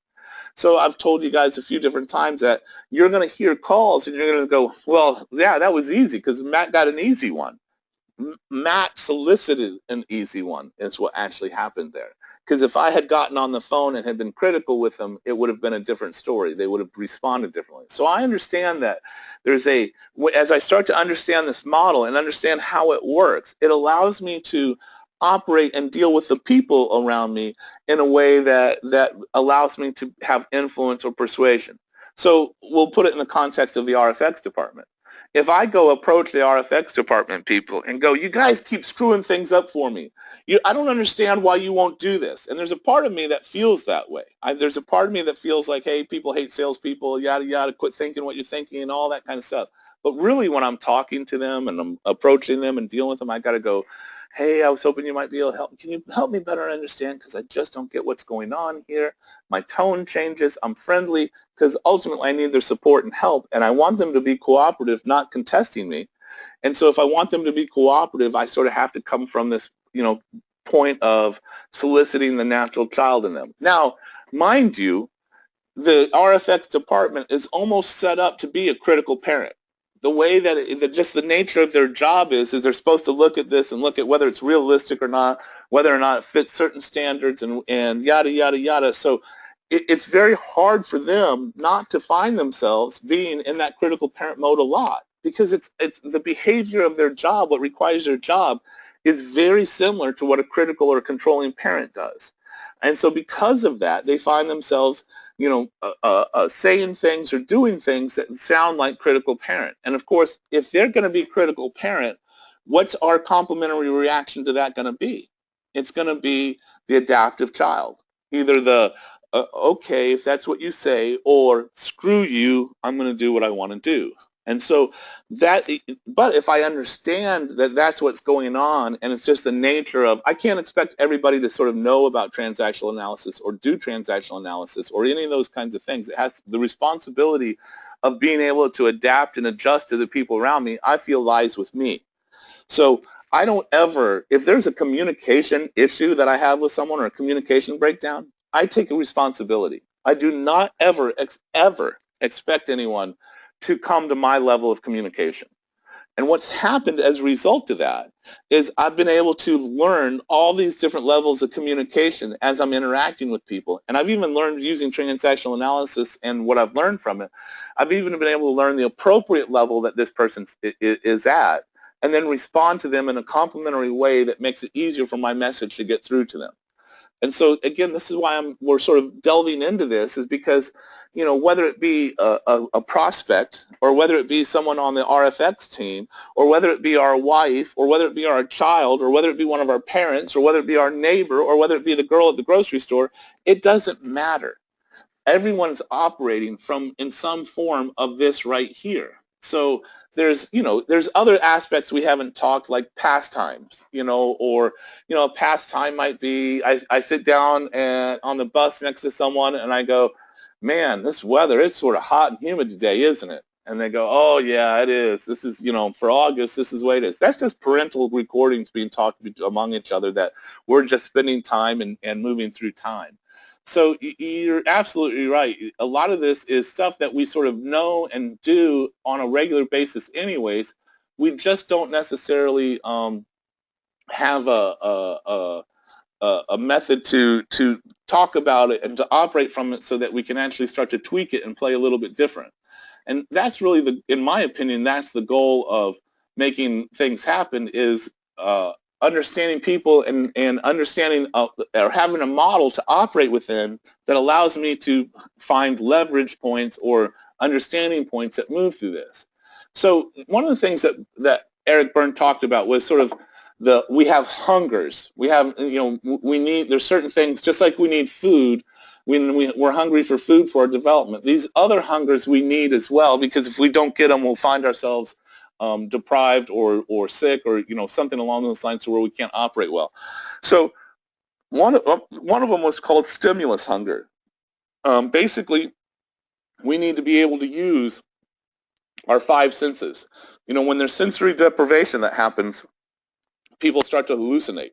So I've told you guys a few different times that you're going to hear calls and you're going to go, well, yeah, that was easy because Matt got an easy one. Matt solicited an easy one is what actually happened there. Because if I had gotten on the phone and had been critical with them, it would have been a different story. They would have responded differently. So I understand that there's as I start to understand this model and understand how it works, it allows me to operate and deal with the people around me in a way that allows me to have influence or persuasion. So we'll put it in the context of the RFX department. If I go approach the RFX department people and go, you guys keep screwing things up for me. I don't understand why you won't do this. And there's a part of me that feels that way. There's a part of me that feels like, hey, people hate salespeople, yada, yada, quit thinking what you're thinking and all that kind of stuff. But really when I'm talking to them and I'm approaching them and dealing with them, I got to go, hey, I was hoping you might be able to help. Can you help me better understand? Because I just don't get what's going on here. My tone changes. I'm friendly because ultimately I need their support and help, and I want them to be cooperative, not contesting me. And so if I want them to be cooperative, I sort of have to come from this, point of soliciting the natural child in them. Now, mind you, the RFX department is almost set up to be a critical parent. The way that just the nature of their job is they're supposed to look at this and look at whether it's realistic or not, whether or not it fits certain standards and yada, yada, yada. So it's very hard for them not to find themselves being in that critical parent mode a lot, because it's the behavior of their job, what requires their job, is very similar to what a critical or controlling parent does. And so because of that, they find themselves saying things or doing things that sound like critical parent. And of course, if they're going to be critical parent, what's our complementary reaction to that going to be? It's going to be the adaptive child. Either the, okay, if that's what you say, or screw you, I'm going to do what I want to do. And so but if I understand that that's what's going on, and it's just the nature of, I can't expect everybody to sort of know about transactional analysis or do transactional analysis or any of those kinds of things. It has the responsibility of being able to adapt and adjust to the people around me, I feel lies with me. So I don't ever, if there's a communication issue that I have with someone or a communication breakdown, I take a responsibility. I do not ever expect anyone to come to my level of communication. And what's happened as a result of that is I've been able to learn all these different levels of communication as I'm interacting with people. And I've even learned using transactional analysis and what I've learned from it, I've even been able to learn the appropriate level that this person is at and then respond to them in a complementary way that makes it easier for my message to get through to them. And so, again, this is why we're sort of delving into this, is because, you know, whether it be a prospect or whether it be someone on the RFX team or whether it be our wife or whether it be our child or whether it be one of our parents or whether it be our neighbor or whether it be the girl at the grocery store, it doesn't matter. Everyone's operating in some form of this right here. So there's other aspects we haven't talked, like pastimes, or a pastime might be I sit down on the bus next to someone and I go, man, this weather, it's sort of hot and humid today, isn't it? And they go, oh yeah, it is. This is, for August, this is the way it is. That's just parental recordings being talked among each other, that we're just spending time and moving through time. So you're absolutely right. A lot of this is stuff that we sort of know and do on a regular basis anyways. We just don't necessarily have a method to talk about it and to operate from it so that we can actually start to tweak it and play a little bit different. And that's really, in my opinion, that's the goal of making things happen, is understanding people and understanding or having a model to operate within that allows me to find leverage points or understanding points that move through this. So one of the things that Eric Berne talked about was sort of we have hungers. We have, there's certain things, just like we need food, we're hungry for food for our development. These other hungers we need as well, because if we don't get them, we'll find ourselves deprived or sick or something along those lines to where we can't operate well. So one of them was called stimulus hunger. Basically, we need to be able to use our five senses. When there's sensory deprivation that happens, people start to hallucinate.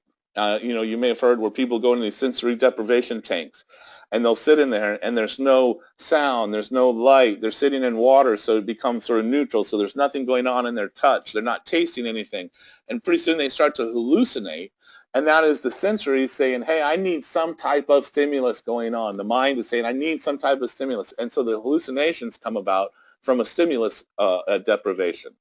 You may have heard where people go into these sensory deprivation tanks and they'll sit in there and there's no sound, there's no light, they're sitting in water, so it becomes sort of neutral, so there's nothing going on in their touch, they're not tasting anything, and pretty soon they start to hallucinate, and that is the sensory saying, hey, I need some type of stimulus going on. The mind is saying, I need some type of stimulus, and so the hallucinations come about from a stimulus deprivation.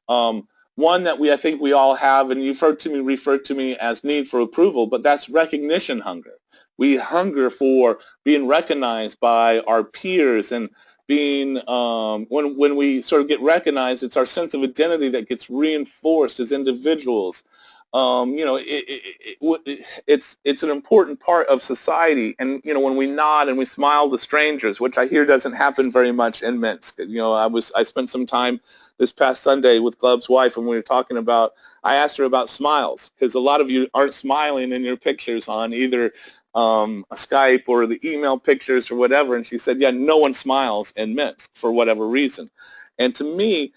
One that I think we all have, and you've referred to me as need for approval, but that's recognition hunger. We hunger for being recognized by our peers, and being, when we sort of get recognized, it's our sense of identity that gets reinforced as individuals. It's an important part of society, and when we nod and we smile to strangers, which I hear doesn't happen very much in Minsk. I spent some time this past Sunday with Gleb's wife, and we were talking about, I asked her about smiles, because a lot of you aren't smiling in your pictures on either Skype or the email pictures or whatever, and she said, yeah, no one smiles in Minsk for whatever reason. And to me,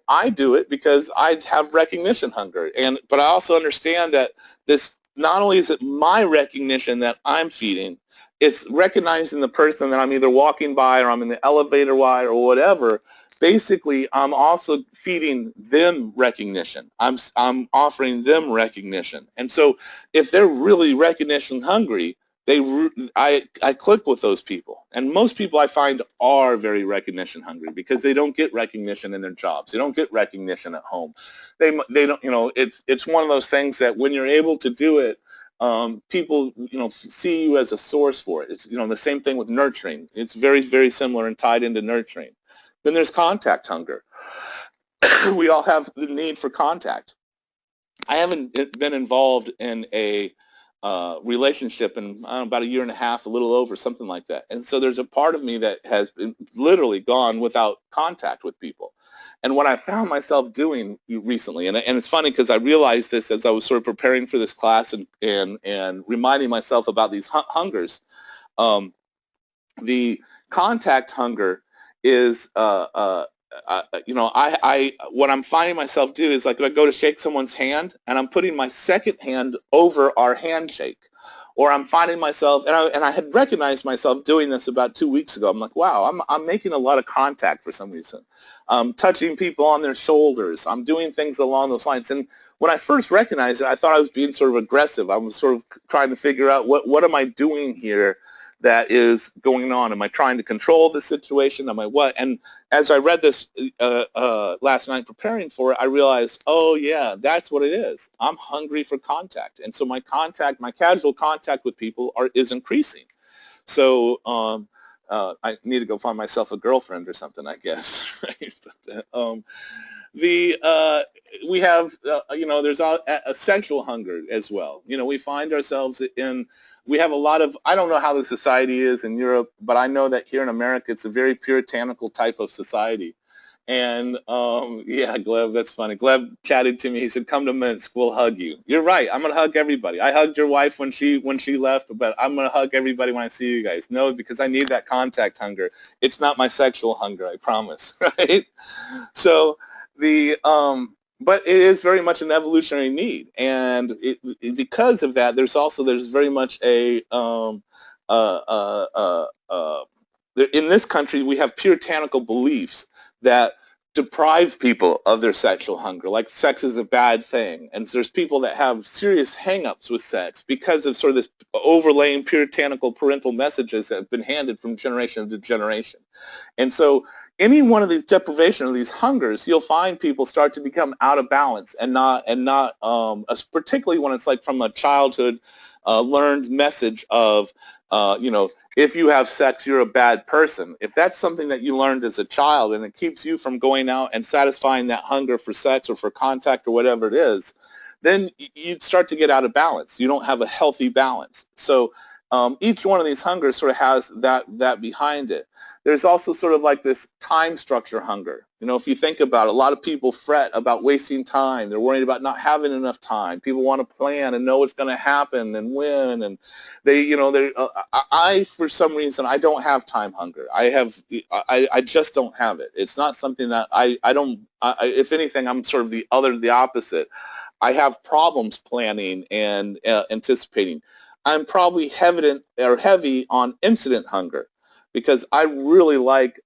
I do it because I have recognition hunger, but I also understand that this, not only is it my recognition that I'm feeding, it's recognizing the person that I'm either walking by or I'm in the elevator or whatever. Basically, I'm also feeding them recognition. I'm offering them recognition. And so if they're really recognition hungry, I click with those people. And most people I find are very recognition hungry because they don't get recognition in their jobs. They don't get recognition at home. They don't, it's one of those things that when you're able to do it, people, see you as a source for it. It's, the same thing with nurturing. It's very, very similar and tied into nurturing. Then there's contact hunger. We all have the need for contact. I haven't been involved in a relationship in about a year and a half, a little over, something like that. And so there's a part of me that has been literally gone without contact with people. And what I found myself doing recently, and it's funny because I realized this as I was sort of preparing for this class and reminding myself about these hungers. The contact hunger is, what I'm finding myself do is like I go to shake someone's hand and I'm putting my second hand over our handshake. Or I'm finding myself, and I had recognized myself doing this about 2 weeks ago. I'm like, wow, I'm making a lot of contact for some reason. Touching people on their shoulders. I'm doing things along those lines. And when I first recognized it, I thought I was being sort of aggressive. I was sort of trying to figure out what am I doing here that is going on? Am I trying to control the situation? Am I what? And as I read this last night preparing for it, I realized, oh yeah, that's what it is. I'm hungry for contact. And so my casual contact with people is increasing. So I need to go find myself a girlfriend or something, I guess. Right? But, we have, there's a sexual hunger as well. We find ourselves we have a lot of, I don't know how the society is in Europe, but I know that here in America, it's a very puritanical type of society. And yeah, Gleb, that's funny. Gleb chatted to me. He said, "Come to Minsk, we'll hug you." You're right. I'm gonna hug everybody. I hugged your wife when she left, but I'm gonna hug everybody when I see you guys. No, because I need that contact hunger. It's not my sexual hunger, I promise. Right? So but it is very much an evolutionary need, and because of that, there's very much a in this country we have puritanical beliefs that deprive people of their sexual hunger, like sex is a bad thing, and there's people that have serious hang-ups with sex because of sort of this overlaying puritanical parental messages that have been handed from generation to generation. And so any one of these deprivation of these hungers, you'll find people start to become out of balance and not particularly when it's like from a childhood learned message of if you have sex, you're a bad person. If that's something that you learned as a child and it keeps you from going out and satisfying that hunger for sex or for contact or whatever it is, then you start to get out of balance. You don't have a healthy balance. So each one of these hungers sort of has that behind it. There's also sort of like this time structure hunger. If you think about it, a lot of people fret about wasting time. They're worried about not having enough time. People want to plan and know what's going to happen and when. And I for some reason, I don't have time hunger. I just don't have it. It's not something that if anything, I'm sort of the opposite. I have problems planning and anticipating. I'm probably heavy on incident hunger because I really like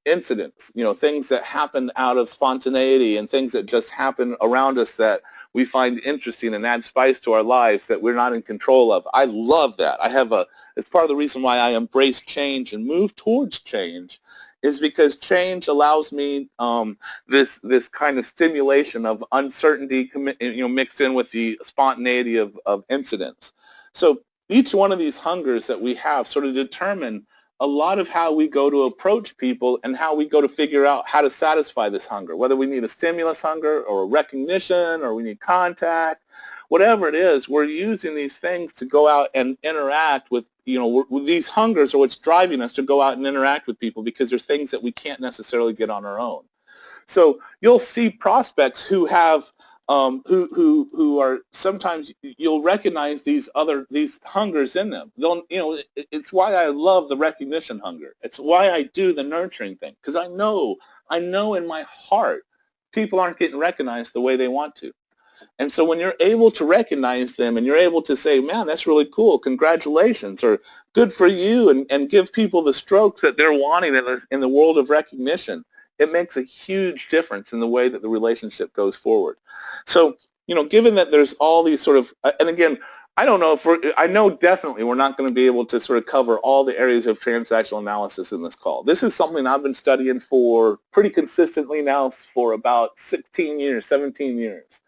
incidents, things that happen out of spontaneity and things that just happen around us that we find interesting and add spice to our lives that we're not in control of. I love that. It's part of the reason why I embrace change and move towards change is because change allows me this kind of stimulation of uncertainty mixed in with the spontaneity of incidents. So each one of these hungers that we have sort of determine a lot of how we go to approach people and how we go to figure out how to satisfy this hunger, whether we need a stimulus hunger or a recognition or we need contact, whatever it is, we're using these things to go out and interact with, these hungers are what's driving us to go out and interact with people because there's things that we can't necessarily get on our own. So you'll see prospects who have who are sometimes you'll recognize these hungers in them. It's why I love the recognition hunger. It's why I do the nurturing thing because I know in my heart people aren't getting recognized the way they want to. And so when you're able to recognize them and you're able to say, man, that's really cool, congratulations, or good for you, and give people the strokes that they're wanting in the world of recognition, it makes a huge difference in the way that the relationship goes forward. So, given that there's all these sort of, and again, I don't know I know definitely we're not going to be able to sort of cover all the areas of transactional analysis in this call. This is something I've been studying for pretty consistently now for about 16 years, 17 years.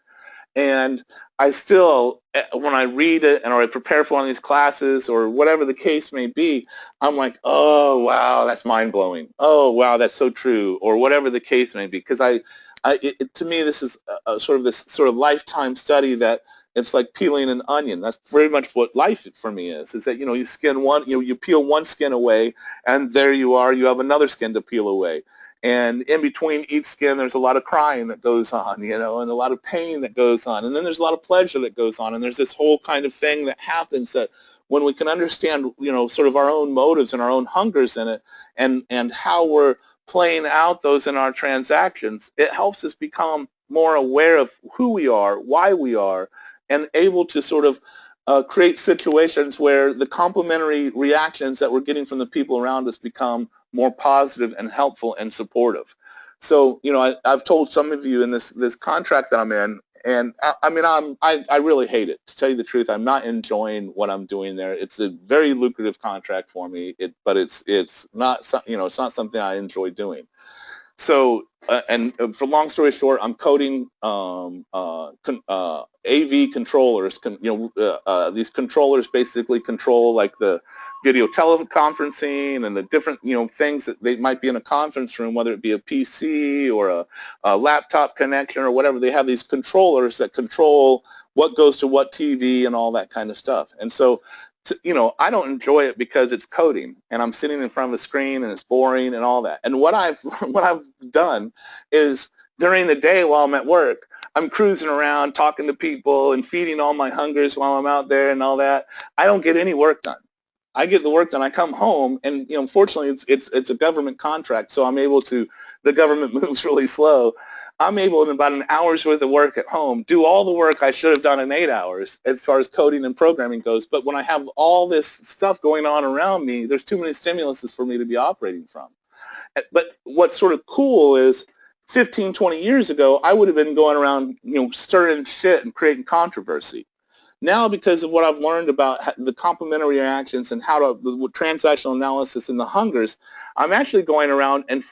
And I still, when I read it or I prepare for one of these classes or whatever the case may be, I'm like, oh, wow, that's mind-blowing. Oh, wow, that's so true, or whatever the case may be. Because to me, this is this sort of lifetime study that It's like peeling an onion. That's very much what life for me is that, you skin one, you peel one skin away, and there you are, you have another skin to peel away. And in between each skin, there's a lot of crying that goes on, and a lot of pain that goes on. And then there's a lot of pleasure that goes on. And there's this whole kind of thing that happens that when we can understand, sort of our own motives and our own hungers in it, and how we're playing out those in our transactions, it helps us become more aware of who we are, why we are, and able to sort of create situations where the complementary reactions that we're getting from the people around us become more positive and helpful and supportive. So, I've told some of you in this contract that I'm in, and I really hate it. To tell you the truth, I'm not enjoying what I'm doing there. It's a very lucrative contract for me, but it's not it's not something I enjoy doing. So, and for long story short, I'm coding AV controllers. These controllers basically control like the video teleconferencing and the different things that they might be in a conference room, whether it be a PC or a laptop connection or whatever. They have these controllers that control what goes to what TV and all that kind of stuff. And so, I don't enjoy it because it's coding and I'm sitting in front of a screen and it's boring and all that. And what I've done is during the day while I'm at work, I'm cruising around talking to people and feeding all my hungers while I'm out there and all that. I don't get any work done. I get the work done. I come home and fortunately it's a government contract, so I'm able to. The government moves really slow. I'm able in about an hour's worth of work at home do all the work I should have done in 8 hours as far as coding and programming goes. But when I have all this stuff going on around me, there's too many stimuluses for me to be operating from. But what's sort of cool is 15, 20 years ago, I would have been going around, stirring shit and creating controversy. Now, because of what I've learned about the complementary reactions and how to transactional analysis and the hungers, I'm actually going around and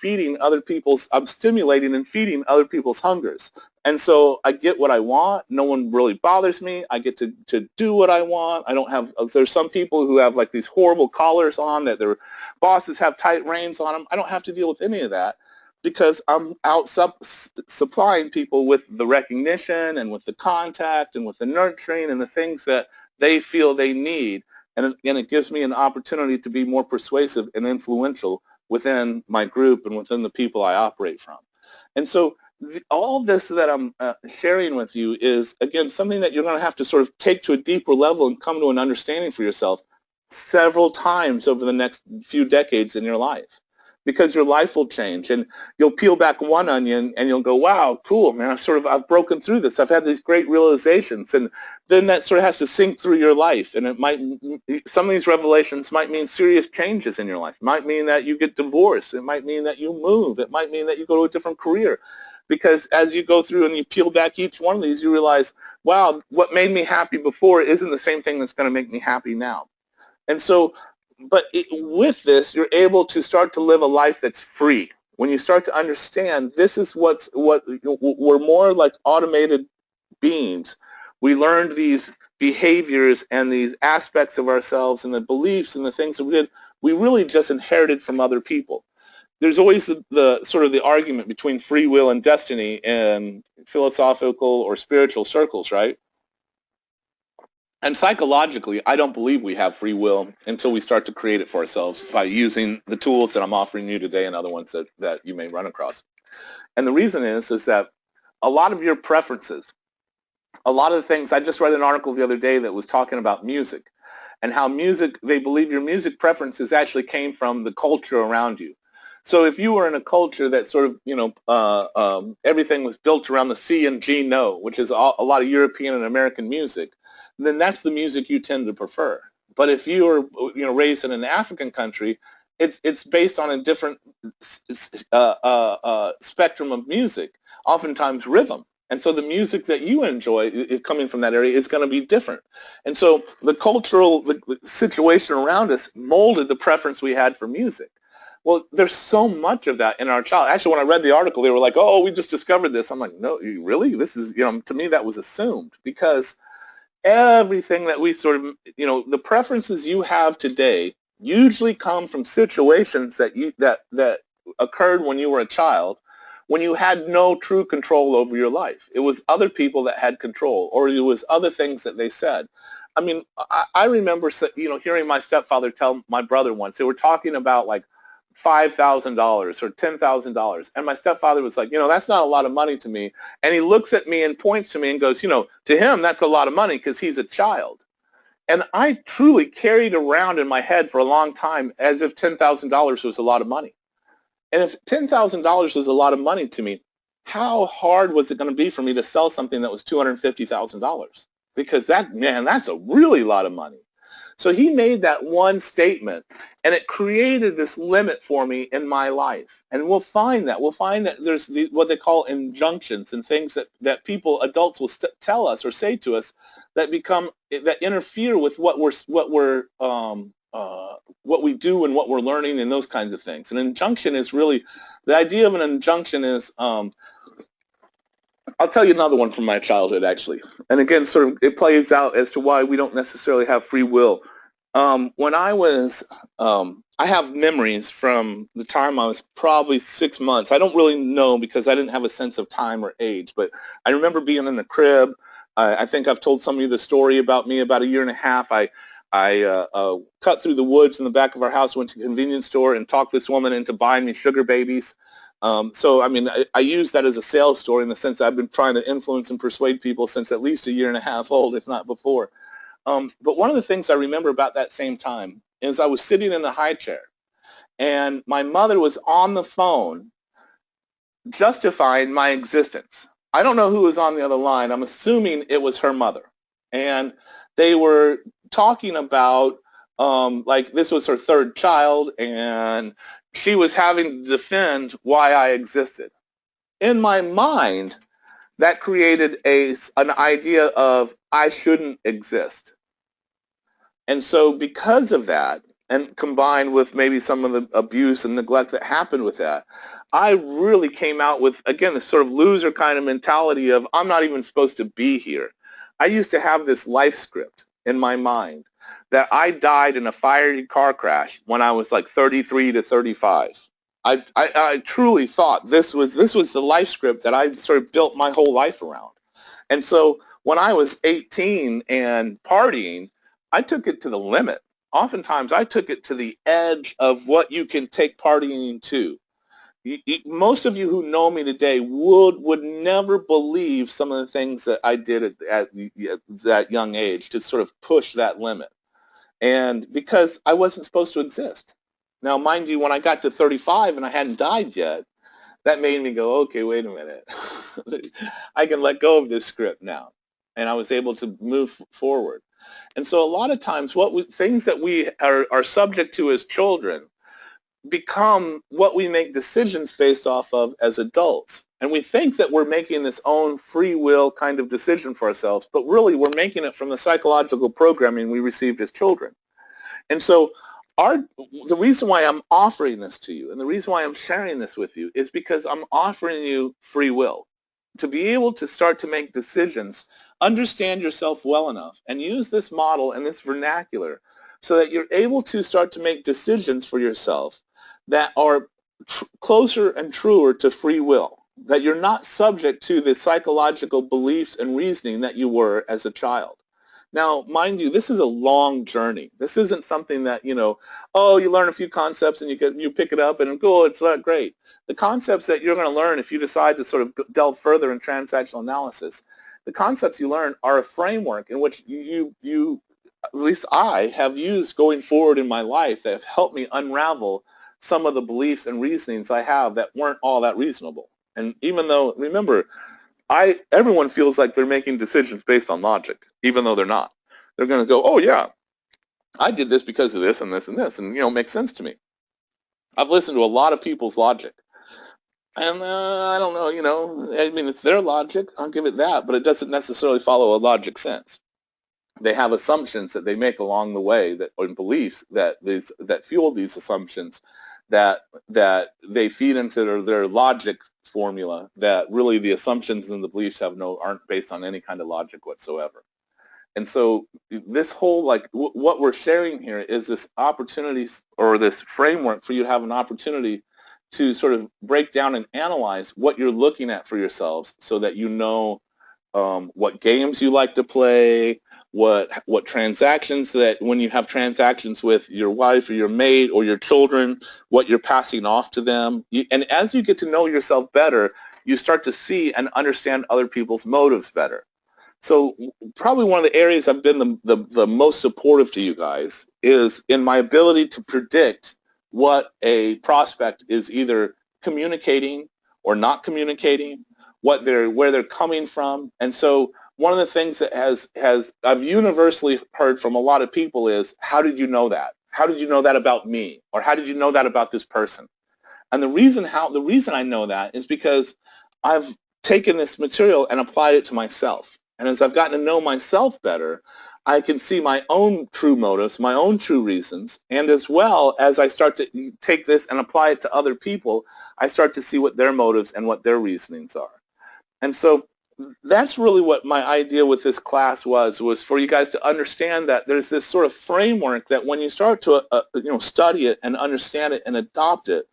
I'm stimulating and feeding other people's hungers. And so I get what I want. No one really bothers me. I get to do what I want. I don't have, there's some people who have like these horrible collars on that their bosses have tight reins on them. I don't have to deal with any of that, because I'm out supplying people with the recognition and with the contact and with the nurturing and the things that they feel they need. And it gives me an opportunity to be more persuasive and influential within my group and within the people I operate from. And so all this that I'm sharing with you is, again, something that you're going to have to sort of take to a deeper level and come to an understanding for yourself several times over the next few decades in your life. Because your life will change, and you'll peel back one onion and you'll go, wow, cool, man, I've broken through this. I've had these great realizations. And then that sort of has to sink through your life. And some of these revelations might mean serious changes in your life. It might mean that you get divorced. It might mean that you move. It might mean that you go to a different career. Because as you go through and you peel back each one of these, you realize, wow, what made me happy before isn't the same thing that's going to make me happy now. And so, with this, you're able to start to live a life that's free. When you start to understand this is what we're more like automated beings. We learned these behaviors and these aspects of ourselves and the beliefs and the things that we did, we really just inherited from other people. There's always the sort of the argument between free will and destiny in philosophical or spiritual circles, right? And psychologically, I don't believe we have free will until we start to create it for ourselves by using the tools that I'm offering you today and other ones that you may run across. And the reason is that a lot of your preferences, a lot of the things, I just read an article the other day that was talking about music and how they believe your music preferences actually came from the culture around you. So if you were in a culture that sort of, everything was built around the C and G note, which is a lot of European and American music, then that's the music you tend to prefer. But if you were raised in an African country, it's based on a different spectrum of music, oftentimes rhythm. And so the music that you enjoy coming from that area is going to be different. And so the cultural situation around us molded the preference we had for music. Well, there's so much of that in our child. Actually, when I read the article, they were like, oh, we just discovered this. I'm like, no, really? This is, to me, that was assumed, because everything that we sort of, the preferences you have today usually come from situations that occurred when you were a child, when you had no true control over your life. It was other people that had control, or it was other things that they said. I mean, I remember, hearing my stepfather tell my brother once, they were talking about like $5,000 or $10,000. And my stepfather was like, that's not a lot of money to me. And he looks at me and points to me and goes, to him, that's a lot of money because he's a child. And I truly carried around in my head for a long time as if $10,000 was a lot of money. And if $10,000 was a lot of money to me, how hard was it going to be for me to sell something that was $250,000? Because that's a really lot of money. So he made that one statement, and it created this limit for me in my life. And we'll find that there's what they call injunctions, and things that people, adults, will tell us or say to us that interfere with what we do and what we're learning and those kinds of things. An injunction is really, the idea of an injunction is, I'll tell you another one from my childhood, actually. And again, sort of, it plays out as to why we don't necessarily have free will. When I was, I have memories from the time I was probably 6 months. I don't really know because I didn't have a sense of time or age, but I remember being in the crib. I think I've told some of you the story about me about a year and a half. I cut through the woods in the back of our house, went to a convenience store, and talked this woman into buying me sugar babies. So, I mean, I use that as a sales story in the sense that I've been trying to influence and persuade people since at least a year and a half old, if not before. But one of the things I remember about that same time is I was sitting in a high chair, and my mother was on the phone justifying my existence. I don't know who was on the other line. I'm assuming it was her mother. And they were talking about, like, this was her third child, and she was having to defend why I existed. In my mind, that created an idea of I shouldn't exist. And so because of that, and combined with maybe some of the abuse and neglect that happened with that, I really came out with, again, this sort of loser kind of mentality of I'm not even supposed to be here. I used to have this life script in my mind that I died in a fiery car crash when I was like 33 to 35. I truly thought this was the life script that I sort of built my whole life around. And so when I was 18 and partying, I took it to the limit. Oftentimes, I took it to the edge of what you can take partying to. Most of you who know me today would never believe some of the things that I did at that young age to sort of push that limit. And because I wasn't supposed to exist. Now, mind you, when I got to 35 and I hadn't died yet, that made me go, okay, wait a minute. I can let go of this script now. And I was able to move forward. And so a lot of times things that we are subject to as children become what we make decisions based off of as adults. And we think that we're making this own free will kind of decision for ourselves, but really we're making it from the psychological programming we received as children. And so the reason why I'm offering this to you and the reason why I'm sharing this with you is because I'm offering you free will. To be able to start to make decisions, understand yourself well enough, and use this model and this vernacular so that you're able to start to make decisions for yourself that are closer and truer to free will, that you're not subject to the psychological beliefs and reasoning that you were as a child. Now, mind you, this is a long journey. This isn't something that, you learn a few concepts and you pick it up and go, it's not great. The concepts that you're going to learn if you decide to sort of delve further in transactional analysis, the concepts you learn are a framework in which you at least I have used going forward in my life that have helped me unravel some of the beliefs and reasonings I have that weren't all that reasonable. And even though, remember, everyone feels like they're making decisions based on logic, even though they're not. They're going to go, oh yeah, I did this because of this and this and this, and it makes sense to me. I've listened to a lot of people's logic. And I don't know, I mean, it's their logic, I'll give it that, but it doesn't necessarily follow a logic sense. They have assumptions that they make along the way or beliefs that fuel these assumptions that they feed into their logic formula, that really the assumptions and the beliefs aren't based on any kind of logic whatsoever. And so this whole, what we're sharing here is this opportunity or this framework for you to have an opportunity to sort of break down and analyze what you're looking at for yourselves so that you know what games you like to play, what transactions that when you have transactions with your wife or your mate or your children, what you're passing off to them. And as you get to know yourself better, you start to see and understand other people's motives better. So probably one of the areas I've been the most supportive to you guys is in my ability to predict what a prospect is either communicating or not communicating, where they're coming from. And so one of the things that I've universally heard from a lot of people is, how did you know that? How did you know that about me? Or how did you know that about this person? And the reason I know that is because I've taken this material and applied it to myself. And as I've gotten to know myself better, I can see my own true motives, my own true reasons, and as well as I start to take this and apply it to other people, I start to see what their motives and what their reasonings are. And so that's really what my idea with this class was for you guys to understand that there's this sort of framework that when you start to study it and understand it and adopt it,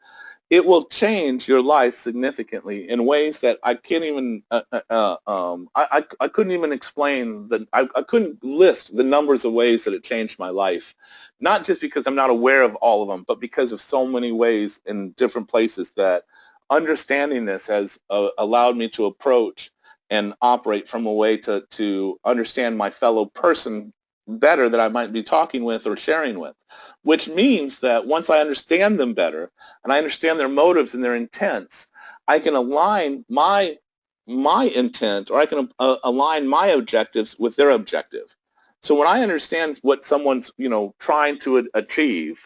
it will change your life significantly in ways that I can't even, I couldn't even explain, I couldn't list the numbers of ways that it changed my life. Not just because I'm not aware of all of them, but because of so many ways in different places that understanding this has allowed me to approach and operate from a way to understand my fellow person better that I might be talking with or sharing with. Which means that once I understand them better and I understand their motives and their intents, I can align my intent, or I can align my objectives with their objective. So when I understand what someone's trying to achieve,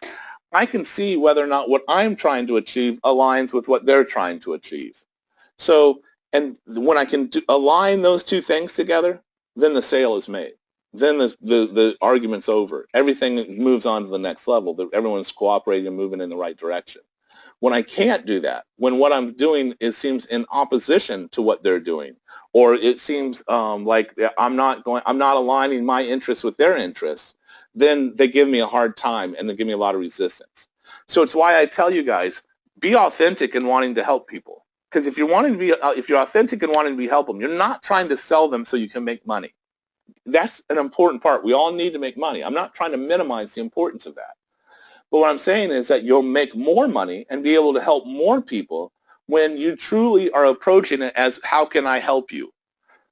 I can see whether or not what I'm trying to achieve aligns with what they're trying to achieve. So, and when I can align those two things together, then the sale is made. Then the argument's over. Everything moves on to the next level. Everyone's cooperating and moving in the right direction. When I can't do that, when what I'm doing seems in opposition to what they're doing, or it seems like I'm not aligning my interests with their interests, then they give me a hard time and they give me a lot of resistance. So it's why I tell you guys, be authentic in wanting to help people. Because if you're authentic in wanting to help them, you're not trying to sell them so you can make money. That's an important part. We all need to make money. I'm not trying to minimize the importance of that. But what I'm saying is that you'll make more money and be able to help more people when you truly are approaching it as, how can I help you?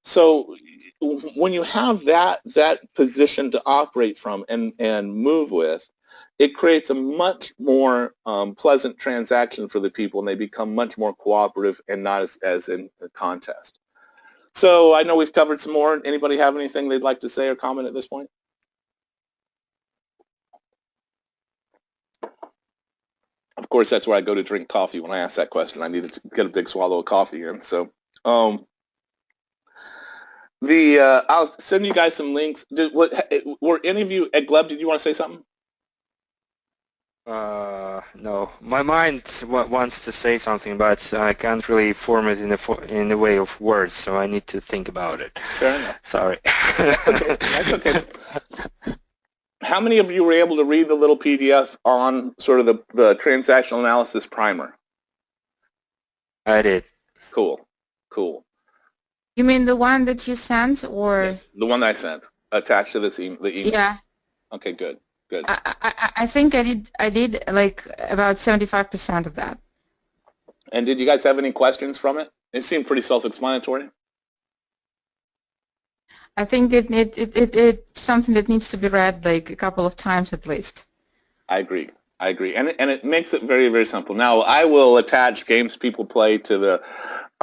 So when you have that position to operate from and move with, it creates a much more pleasant transaction for the people, and they become much more cooperative and not as in a contest. So I know we've covered some more. Anybody have anything they'd like to say or comment at this point? Of course, that's where I go to drink coffee when I ask that question. I need to get a big swallow of coffee in. So I'll send you guys some links. Were any of you, Gleb, did you want to say something? No. My mind wants to say something, but I can't really form it in the way of words, so I need to think about it. Fair enough. Sorry. That's okay. How many of you were able to read the little PDF on sort of the transactional analysis primer? I did. Cool. You mean the one that you sent, or? Yes, the one that I sent, attached to the email? Yeah. Okay, good. I think I did like about 75% of that. And did you guys have any questions from it? It seemed pretty self-explanatory. I think it's something that needs to be read like a couple of times at least. I agree, and it makes it very, very simple. Now I will attach games people play to the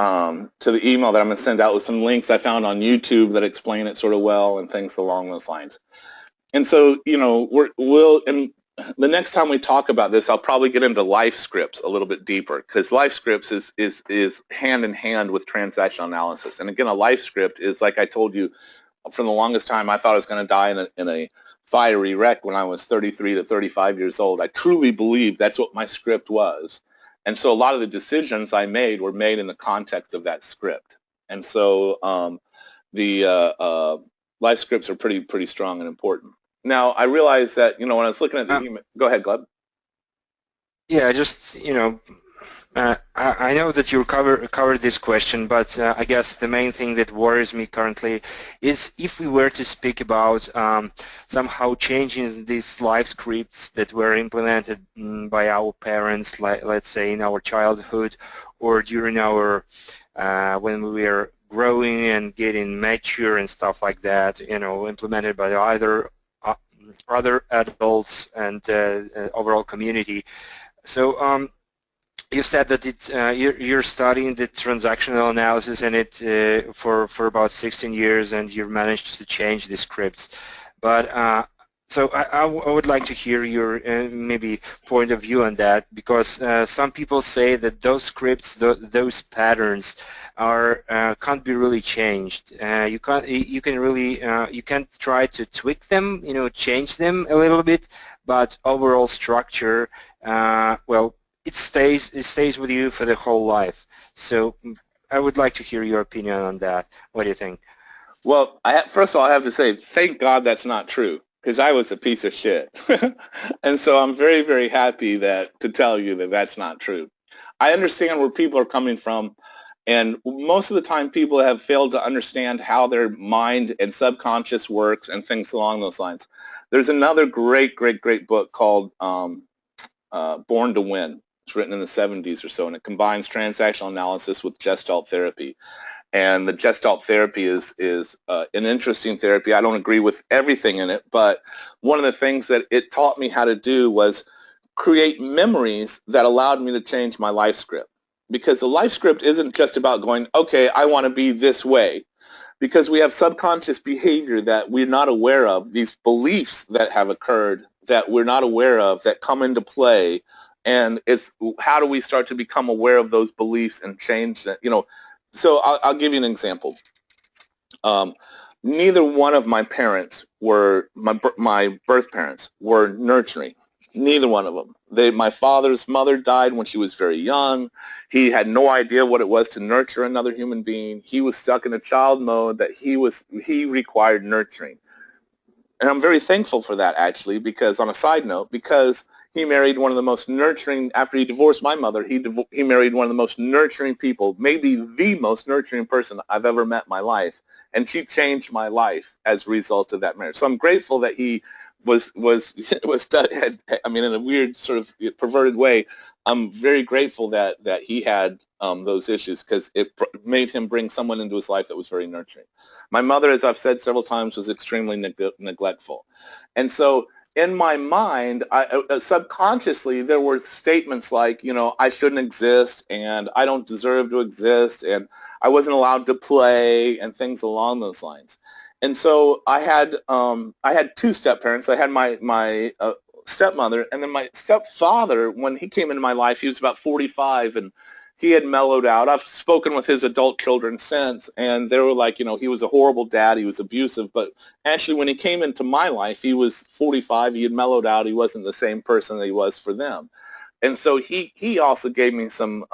email that I'm going to send out with some links I found on YouTube that explain it sort of well and things along those lines. And so and the next time we talk about this, I'll probably get into life scripts a little bit deeper, because life scripts is hand in hand with transactional analysis. And again, a life script is, like I told you, for the longest time, I thought I was going to die in a fiery wreck when I was 33 to 35 years old. I truly believed that's what my script was. And so a lot of the decisions I made were made in the context of that script. And so the life scripts are pretty strong and important. Now, I realized that, when I was looking at the email, go ahead, Gleb. Yeah, just, I know that you covered this question, but I guess the main thing that worries me currently is if we were to speak about somehow changing these life scripts that were implemented by our parents, like let's say in our childhood or during our when we were growing and getting mature and stuff like that, you know, implemented by either other adults and overall community. So you said that you're studying the transactional analysis and it for about 16 years, and you've managed to change the scripts. But so I would like to hear your maybe point of view on that, because some people say that those scripts, those patterns, are can't be really changed. You can't try to tweak them, you know, change them a little bit, but overall structure, well, it stays with you for the whole life. So I would like to hear your opinion on that. What do you think? Well, first of all, I have to say, thank God that's not true, because I was a piece of shit. And so I'm very, very happy to tell you that that's not true. I understand where people are coming from, and most of the time people have failed to understand how their mind and subconscious works and things along those lines. There's another great, great, great book called Born to Win. It's written in the 70s or so, and it combines transactional analysis with Gestalt therapy. And the Gestalt therapy is an interesting therapy. I don't agree with everything in it, but one of the things that it taught me how to do was create memories that allowed me to change my life script. Because the life script isn't just about going, okay, I want to be this way. Because we have subconscious behavior that we're not aware of, these beliefs that have occurred that we're not aware of that come into play. And it's how do we start to become aware of those beliefs and change that, you know. So I'll give you an example. Neither one of my parents were, my birth parents were nurturing. Neither one of them. My father's mother died when she was very young. He had no idea what it was to nurture another human being. He was stuck in a child mode that he required nurturing. And I'm very thankful for that, actually, because on a side note, because he married one of the most nurturing, after he divorced my mother, he married one of the most nurturing people, maybe the most nurturing person I've ever met in my life. And she changed my life as a result of that marriage. So I'm grateful that he I mean, in a weird sort of perverted way, I'm very grateful that he had those issues, because it made him bring someone into his life that was very nurturing. My mother, as I've said several times, was extremely neglectful. And so in my mind, subconsciously, there were statements like, you know, I shouldn't exist, and I don't deserve to exist, and I wasn't allowed to play, and things along those lines. And so I had two step parents. I had my stepmother, and then my stepfather. When he came into my life, he was about 45, and he had mellowed out. I've spoken with his adult children since, and they were like, you know, he was a horrible dad. He was abusive. But actually, when he came into my life, he was 45. He had mellowed out. He wasn't the same person that he was for them. And so he also gave me some,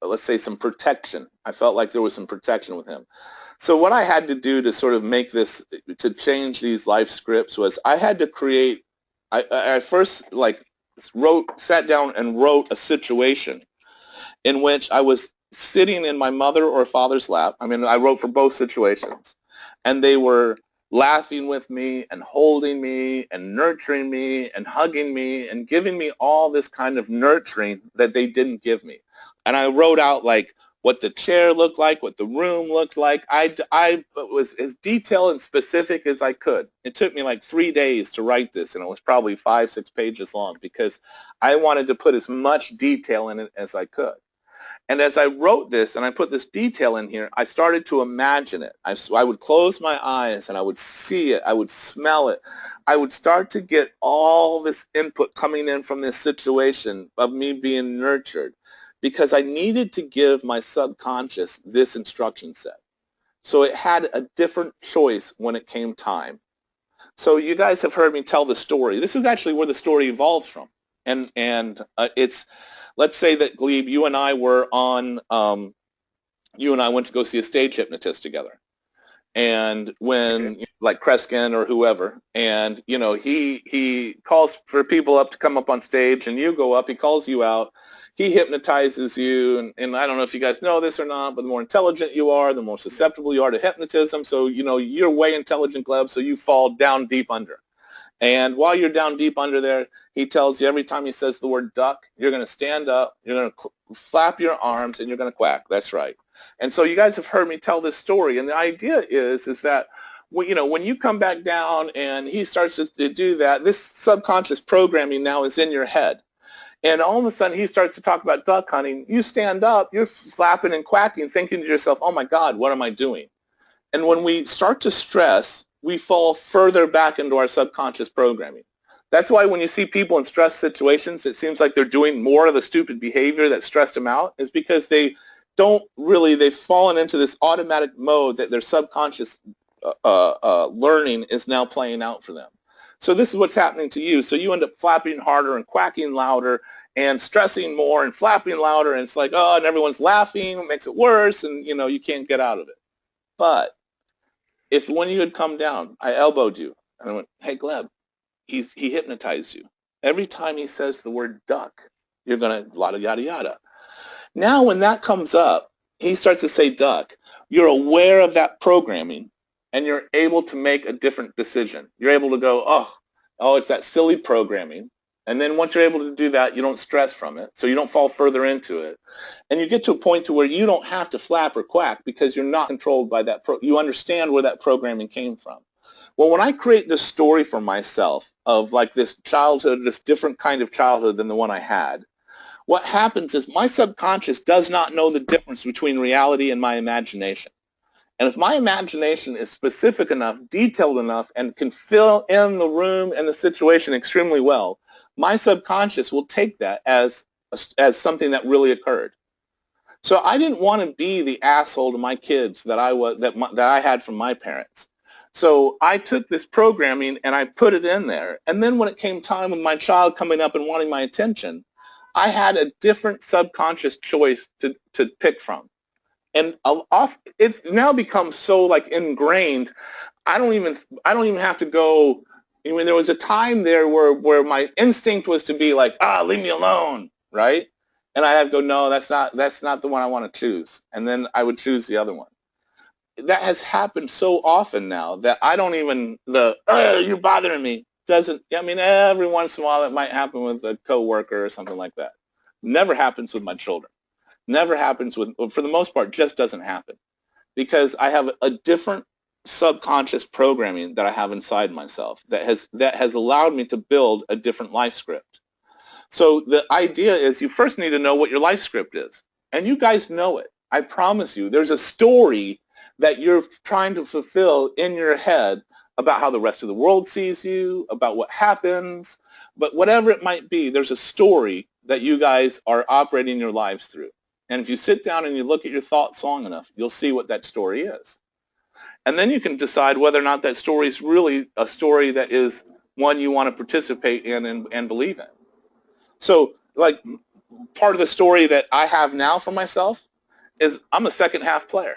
let's say, some protection. I felt like there was some protection with him. So what I had to do to sort of make this, to change these life scripts, was I had to create, I first sat down and wrote a situation in which I was sitting in my mother or father's lap. I mean, I wrote for both situations, and they were laughing with me and holding me and nurturing me and hugging me and giving me all this kind of nurturing that they didn't give me. And I wrote out like what the chair looked like, what the room looked like. I was as detailed and specific as I could. It took me like 3 days to write this, and it was probably 5-6 pages long, because I wanted to put as much detail in it as I could. And as I wrote this and I put this detail in here, I started to imagine it. I would close my eyes and I would see it. I would smell it. I would start to get all this input coming in from this situation of me being nurtured, because I needed to give my subconscious this instruction set. So it had a different choice when it came time. So you guys have heard me tell the story. This is actually where the story evolves from. And it's, let's say that, Glebe, you and I were on, you and I went to go see a stage hypnotist together. and when like Kreskin or whoever, and he calls for people up to come up on stage, and you go up, he calls you out, he hypnotizes you, and I don't know if you guys know this or not, but the more intelligent you are, the more susceptible you are to hypnotism. So you're way intelligent, Gleb, so you fall down deep under. And while you're down deep under there, he tells you every time he says the word duck, you're going to stand up, you're going to flap your arms, and you're going to quack. That's right. And so you guys have heard me tell this story, and the idea is that when you come back down and he starts to do that, this subconscious programming now is in your head. And all of a sudden he starts to talk about duck hunting. You stand up, you're flapping and quacking, thinking to yourself, oh my God, what am I doing? And when we start to stress, we fall further back into our subconscious programming. That's why when you see people in stress situations, it seems like they're doing more of the stupid behavior that stressed them out, is because they've fallen into this automatic mode that their subconscious learning is now playing out for them. So this is what's happening to you. So you end up flapping harder and quacking louder and stressing more and flapping louder, and it's like, oh, and everyone's laughing, it makes it worse, and you can't get out of it. But if when you had come down, I elbowed you, and I went, hey, Gleb, he hypnotized you. Every time he says the word duck, you're going to yada, yada. Now when that comes up, he starts to say duck, you're aware of that programming, and you're able to make a different decision. You're able to go, oh, it's that silly programming. And then once you're able to do that, you don't stress from it, so you don't fall further into it. And you get to a point to where you don't have to flap or quack because you're not controlled by that. You understand where that programming came from. Well, when I create this story for myself of like this childhood, this different kind of childhood than the one I had, what happens is my subconscious does not know the difference between reality and my imagination. And if my imagination is specific enough, detailed enough, and can fill in the room and the situation extremely well, my subconscious will take that as something that really occurred. So I didn't want to be the asshole to my kids that I had from my parents. So I took this programming and I put it in there. And then when it came time with my child coming up and wanting my attention, I had a different subconscious choice to pick from. And it's now become so like ingrained. I don't even have to go. I mean, there was a time there where my instinct was to be like, leave me alone, right? And I have to go, no, that's not the one I want to choose. And then I would choose the other one. That has happened so often now that I don't even, you're bothering me, doesn't, I mean, every once in a while it might happen with a coworker or something like that. Never happens with my children. Never happens with, for the most part, just doesn't happen. Because I have a different subconscious programming that I have inside myself that has allowed me to build a different life script. So the idea is you first need to know what your life script is. And you guys know it. I promise you, there's a story that you're trying to fulfill in your head about how the rest of the world sees you, about what happens, but whatever it might be, there's a story that you guys are operating your lives through. And if you sit down and you look at your thoughts long enough, you'll see what that story is. And then you can decide whether or not that story is really a story that is one you want to participate in and believe in. So, like, part of the story that I have now for myself is I'm a second half player.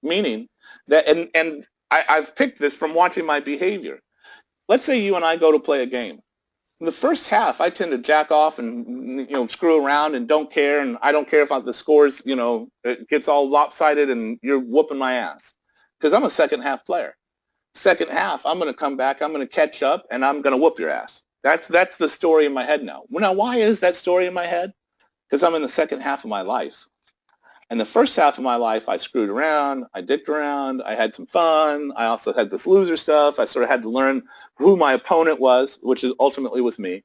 Meaning that, and I've picked this from watching my behavior. Let's say you and I go to play a game. In the first half, I tend to jack off and screw around and don't care, and I don't care if the scores it gets all lopsided and you're whooping my ass, because I'm a second half player. Second half, I'm going to come back, I'm going to catch up, and I'm going to whoop your ass. That's the story in my head now. Well, now why is that story in my head? Because I'm in the second half of my life. And the first half of my life, I screwed around, I dicked around, I had some fun, I also had this loser stuff, I sort of had to learn who my opponent was, which ultimately was me.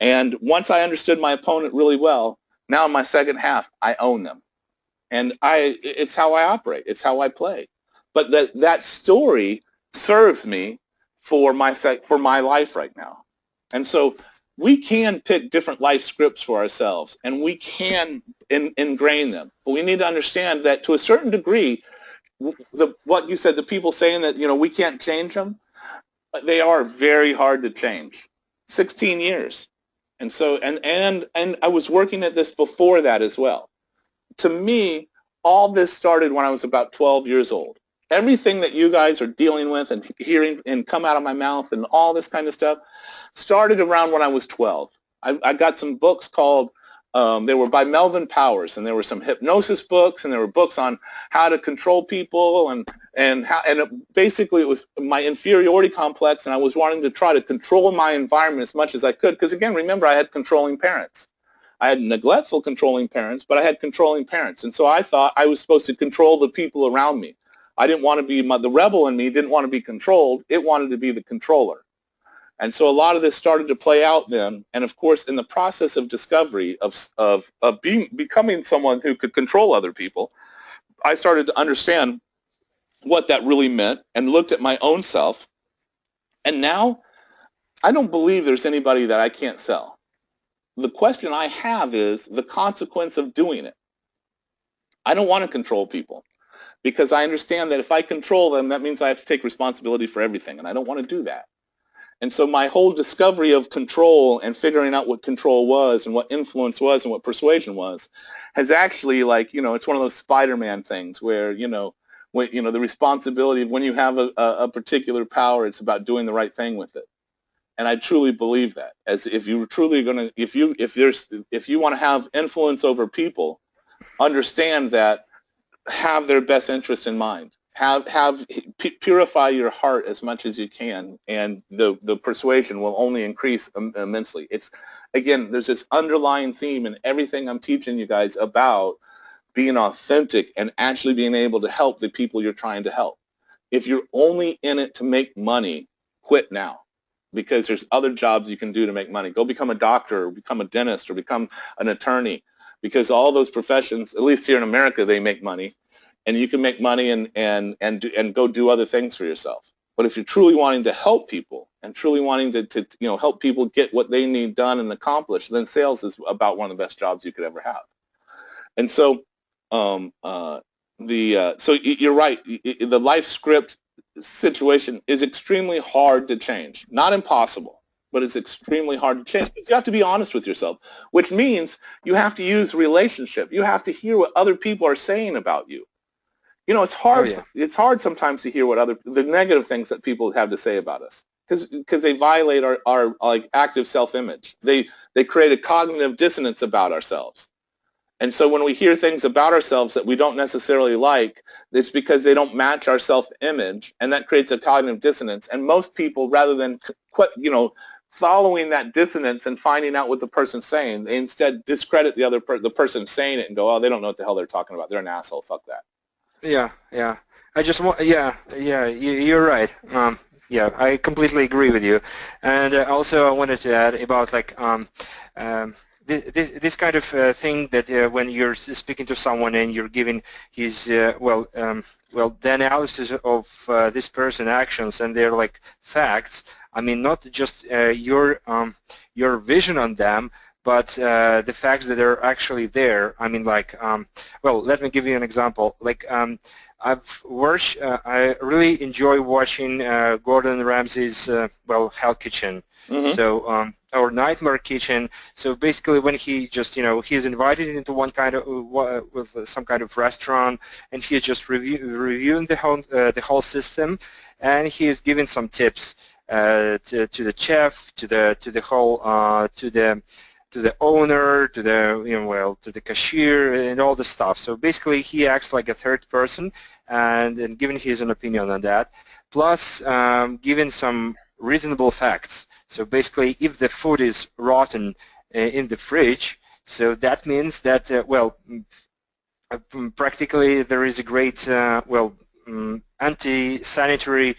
And once I understood my opponent really well, now in my second half, I own them. And it's how I operate, it's how I play. But that story serves me for my life right now. And so we can pick different life scripts for ourselves, and we can ingrain them. But we need to understand that to a certain degree, what you said, the people saying that we can't change them, they are very hard to change. 16 years. And so, and I was working at this before that as well. To me, all this started when I was about 12 years old. everything that you guys are dealing with and hearing and come out of my mouth and all this kind of stuff started around when I was 12. I got some books called, they were by Melvin Powers, and there were some hypnosis books, and there were books on how to control people, basically it was my inferiority complex, and I was wanting to try to control my environment as much as I could, because again, remember, I had controlling parents. I had neglectful controlling parents, but I had controlling parents, and so I thought I was supposed to control the people around me. I didn't want to be, the rebel in me didn't want to be controlled, it wanted to be the controller. And so a lot of this started to play out then, and of course in the process of discovery of becoming someone who could control other people, I started to understand what that really meant and looked at my own self, and now I don't believe there's anybody that I can't sell. The question I have is the consequence of doing it. I don't want to control people because I understand that if I control them, that means I have to take responsibility for everything, and I don't want to do that. And so my whole discovery of control and figuring out what control was and what influence was and what persuasion was has actually, like, you know, it's one of those Spider-Man things where, the responsibility of when you have a particular power, it's about doing the right thing with it. And I truly believe that. As if you were truly going to, if you want to have influence over people, understand that, have their best interest in mind. Purify your heart as much as you can, and the persuasion will only increase immensely. It's, again, there's this underlying theme in everything I'm teaching you guys about being authentic and actually being able to help the people you're trying to help. If you're only in it to make money, quit now, because there's other jobs you can do to make money. Go become a doctor, or become a dentist, or become an attorney, because all those professions, at least here in America, they make money. And you can make money and go do other things for yourself. But if you're truly wanting to help people and truly wanting to help people get what they need done and accomplished, then sales is about one of the best jobs you could ever have. And so, so you're right. The life script situation is extremely hard to change. Not impossible, but it's extremely hard to change. You have to be honest with yourself, which means you have to use relationship. You have to hear what other people are saying about you. You know, it's hard. Oh, yeah. It's hard sometimes to hear what the negative things that people have to say about us, because they violate our like active self-image. They create a cognitive dissonance about ourselves, and so when we hear things about ourselves that we don't necessarily like, it's because they don't match our self-image, and that creates a cognitive dissonance. And most people, rather than following that dissonance and finding out what the person's saying, they instead discredit the person saying it and go, oh, they don't know what the hell they're talking about. They're an asshole. Fuck that. Yeah. I just want, you're right. Yeah, I completely agree with you. And also I wanted to add about like this kind of thing that when you're speaking to someone and you're giving his, the analysis of this person's actions and their like facts. I mean, not just your vision on them, but the facts that are actually there. I mean, like, let me give you an example. Like, I really enjoy watching Gordon Ramsay's, Hell Kitchen. Mm-hmm. So, or Nightmare Kitchen. So basically, when he just, he's invited into one kind of with some kind of restaurant, and he's just reviewing the whole system, and he is giving some tips to the chef, to the whole to the owner, to the to the cashier, and all the stuff. So basically, he acts like a third person, and giving his own opinion on that, plus giving some reasonable facts. So basically, if the food is rotten in the fridge, so that means that practically there is a great anti-sanitary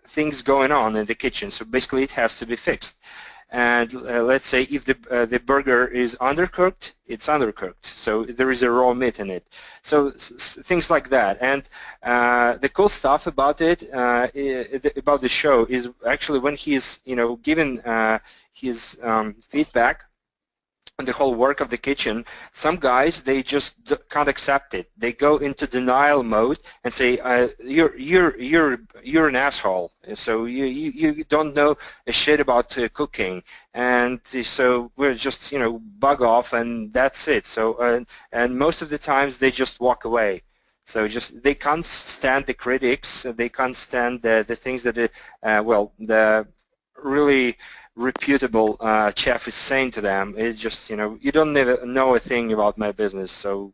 things going on in the kitchen. So basically, it has to be fixed. And let's say if the burger is undercooked, it's undercooked. So there is a raw meat in it. So things like that. And the cool stuff about it, about the show, is actually when he's given his feedback on the whole work of the kitchen, some guys, they just can't accept it. They go into denial mode and say, you're an asshole. So you don't know a shit about cooking, and so we're just bug off, and that's it. So and most of the times they just walk away. So just they can't stand the critics. They can't stand the things that the really reputable chef is saying to them. It's just, you don't know a thing about my business, so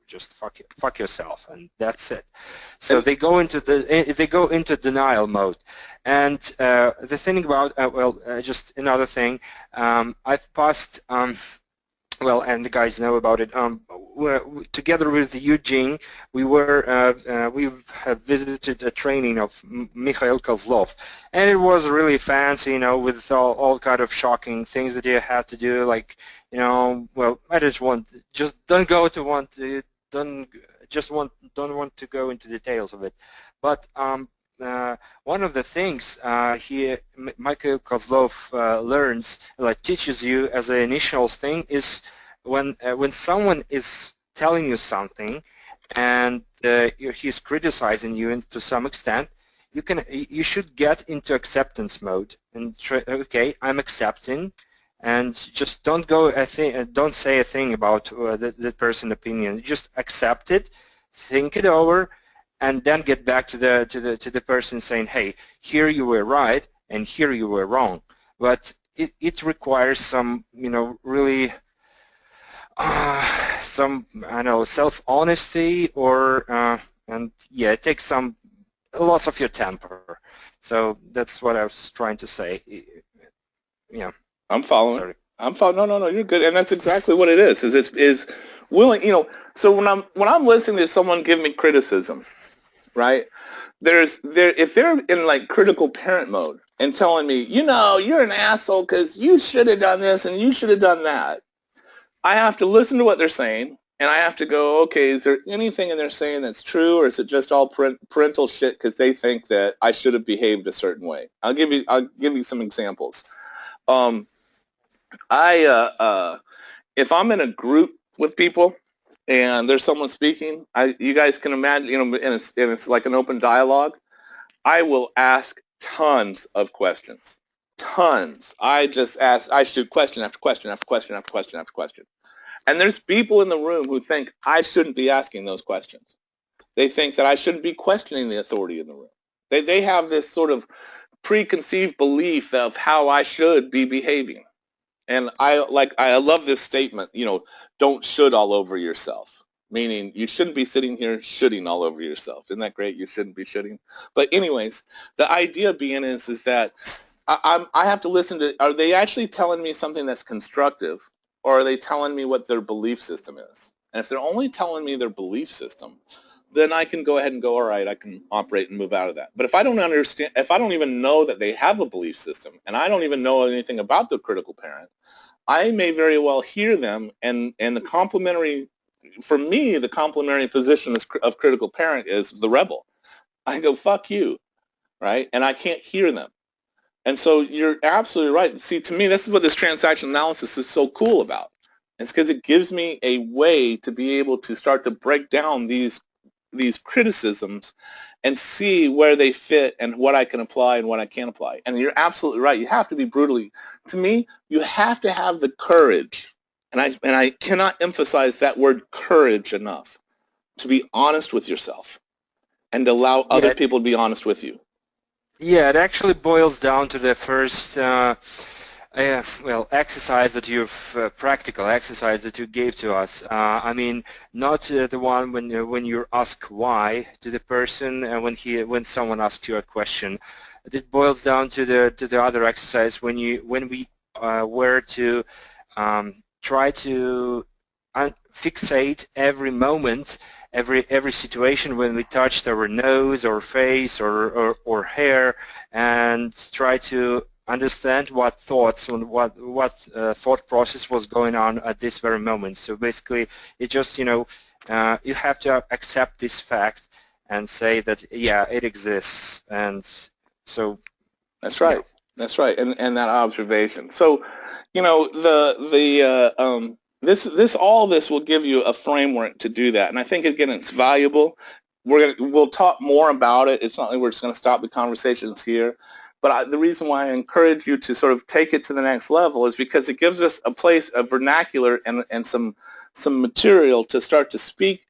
just fuck yourself, and that's it. So they go into denial mode. And the thing about just another thing, I've passed. Well, and the guys know about it. Together with Eugene, we have visited a training of Mikhail Kozlov, and it was really fancy, with all kind of shocking things that you have to do, like, well, I don't want to go into details of it, but one of the things Mikhail Kozlov teaches you as an initial thing is when someone is telling you something and he's criticizing you to some extent, you should get into acceptance mode and okay, I'm accepting, and just don't say a thing about the person's opinion. Just accept it, think it over, and then get back to the person saying, hey, here you were right and here you were wrong. But it requires some, really some, I don't know, self-honesty, or and yeah, it takes lots of your temper. So that's what I was trying to say. Yeah. I'm following. Sorry. I'm following. No, you're good. And that's exactly what it is. Is willing. So when I'm listening to someone give me criticism, right? If they're in like critical parent mode and telling me, you're an asshole because you should have done this and you should have done that, I have to listen to what they're saying, and I have to go, okay, is there anything in there saying that's true, or is it just all parental shit because they think that I should have behaved a certain way? I'll give you some examples. If I'm in a group with people and there's someone speaking, you guys can imagine, and it's like an open dialogue, I will ask tons of questions. Tons. I shoot question after question after question after question after question. And there's people in the room who think I shouldn't be asking those questions. They think that I shouldn't be questioning the authority in the room. They have this sort of preconceived belief of how I should be behaving. And I love this statement, don't should all over yourself, meaning you shouldn't be sitting here shoulding all over yourself. Isn't that great? You shouldn't be shoulding. But anyways, the idea being is that I have to listen to, are they actually telling me something that's constructive, or are they telling me what their belief system is? And if they're only telling me their belief system, then I can go ahead and go, all right, I can operate and move out of that. But if I don't understand, if I don't even know that they have a belief system, and I don't even know anything about the critical parent, I may very well hear them, and the complementary, for me, the complementary position of critical parent is the rebel. I go, fuck you, right? And I can't hear them. And so you're absolutely right. See, to me, this is what this transactional analysis is so cool about. It's because it gives me a way to be able to start to break down these criticisms and see where they fit and what I can apply and what I can't apply. And you're absolutely right. You have to be brutally, to me, you have to have the courage, and I cannot emphasize that word courage enough, to be honest with yourself and allow other people to be honest with you. Yeah, it actually boils down to the first exercise that practical exercise that you gave to us. I mean, not the one when you ask why to the person and when someone asks you a question. It boils down to the other exercise when we were to try to fixate every moment, every situation when we touched our nose or face or hair, and try to understand what thoughts and what thought process was going on at this very moment. So basically, it just you have to accept this fact and say that yeah, it exists, and so that's right. That's right, and that observation. So, all this will give you a framework to do that, and I think again it's valuable. We'll talk more about it. It's not like we're just going to stop the conversations here. But the reason why I encourage you to sort of take it to the next level is because it gives us a vernacular, and some material to start to speak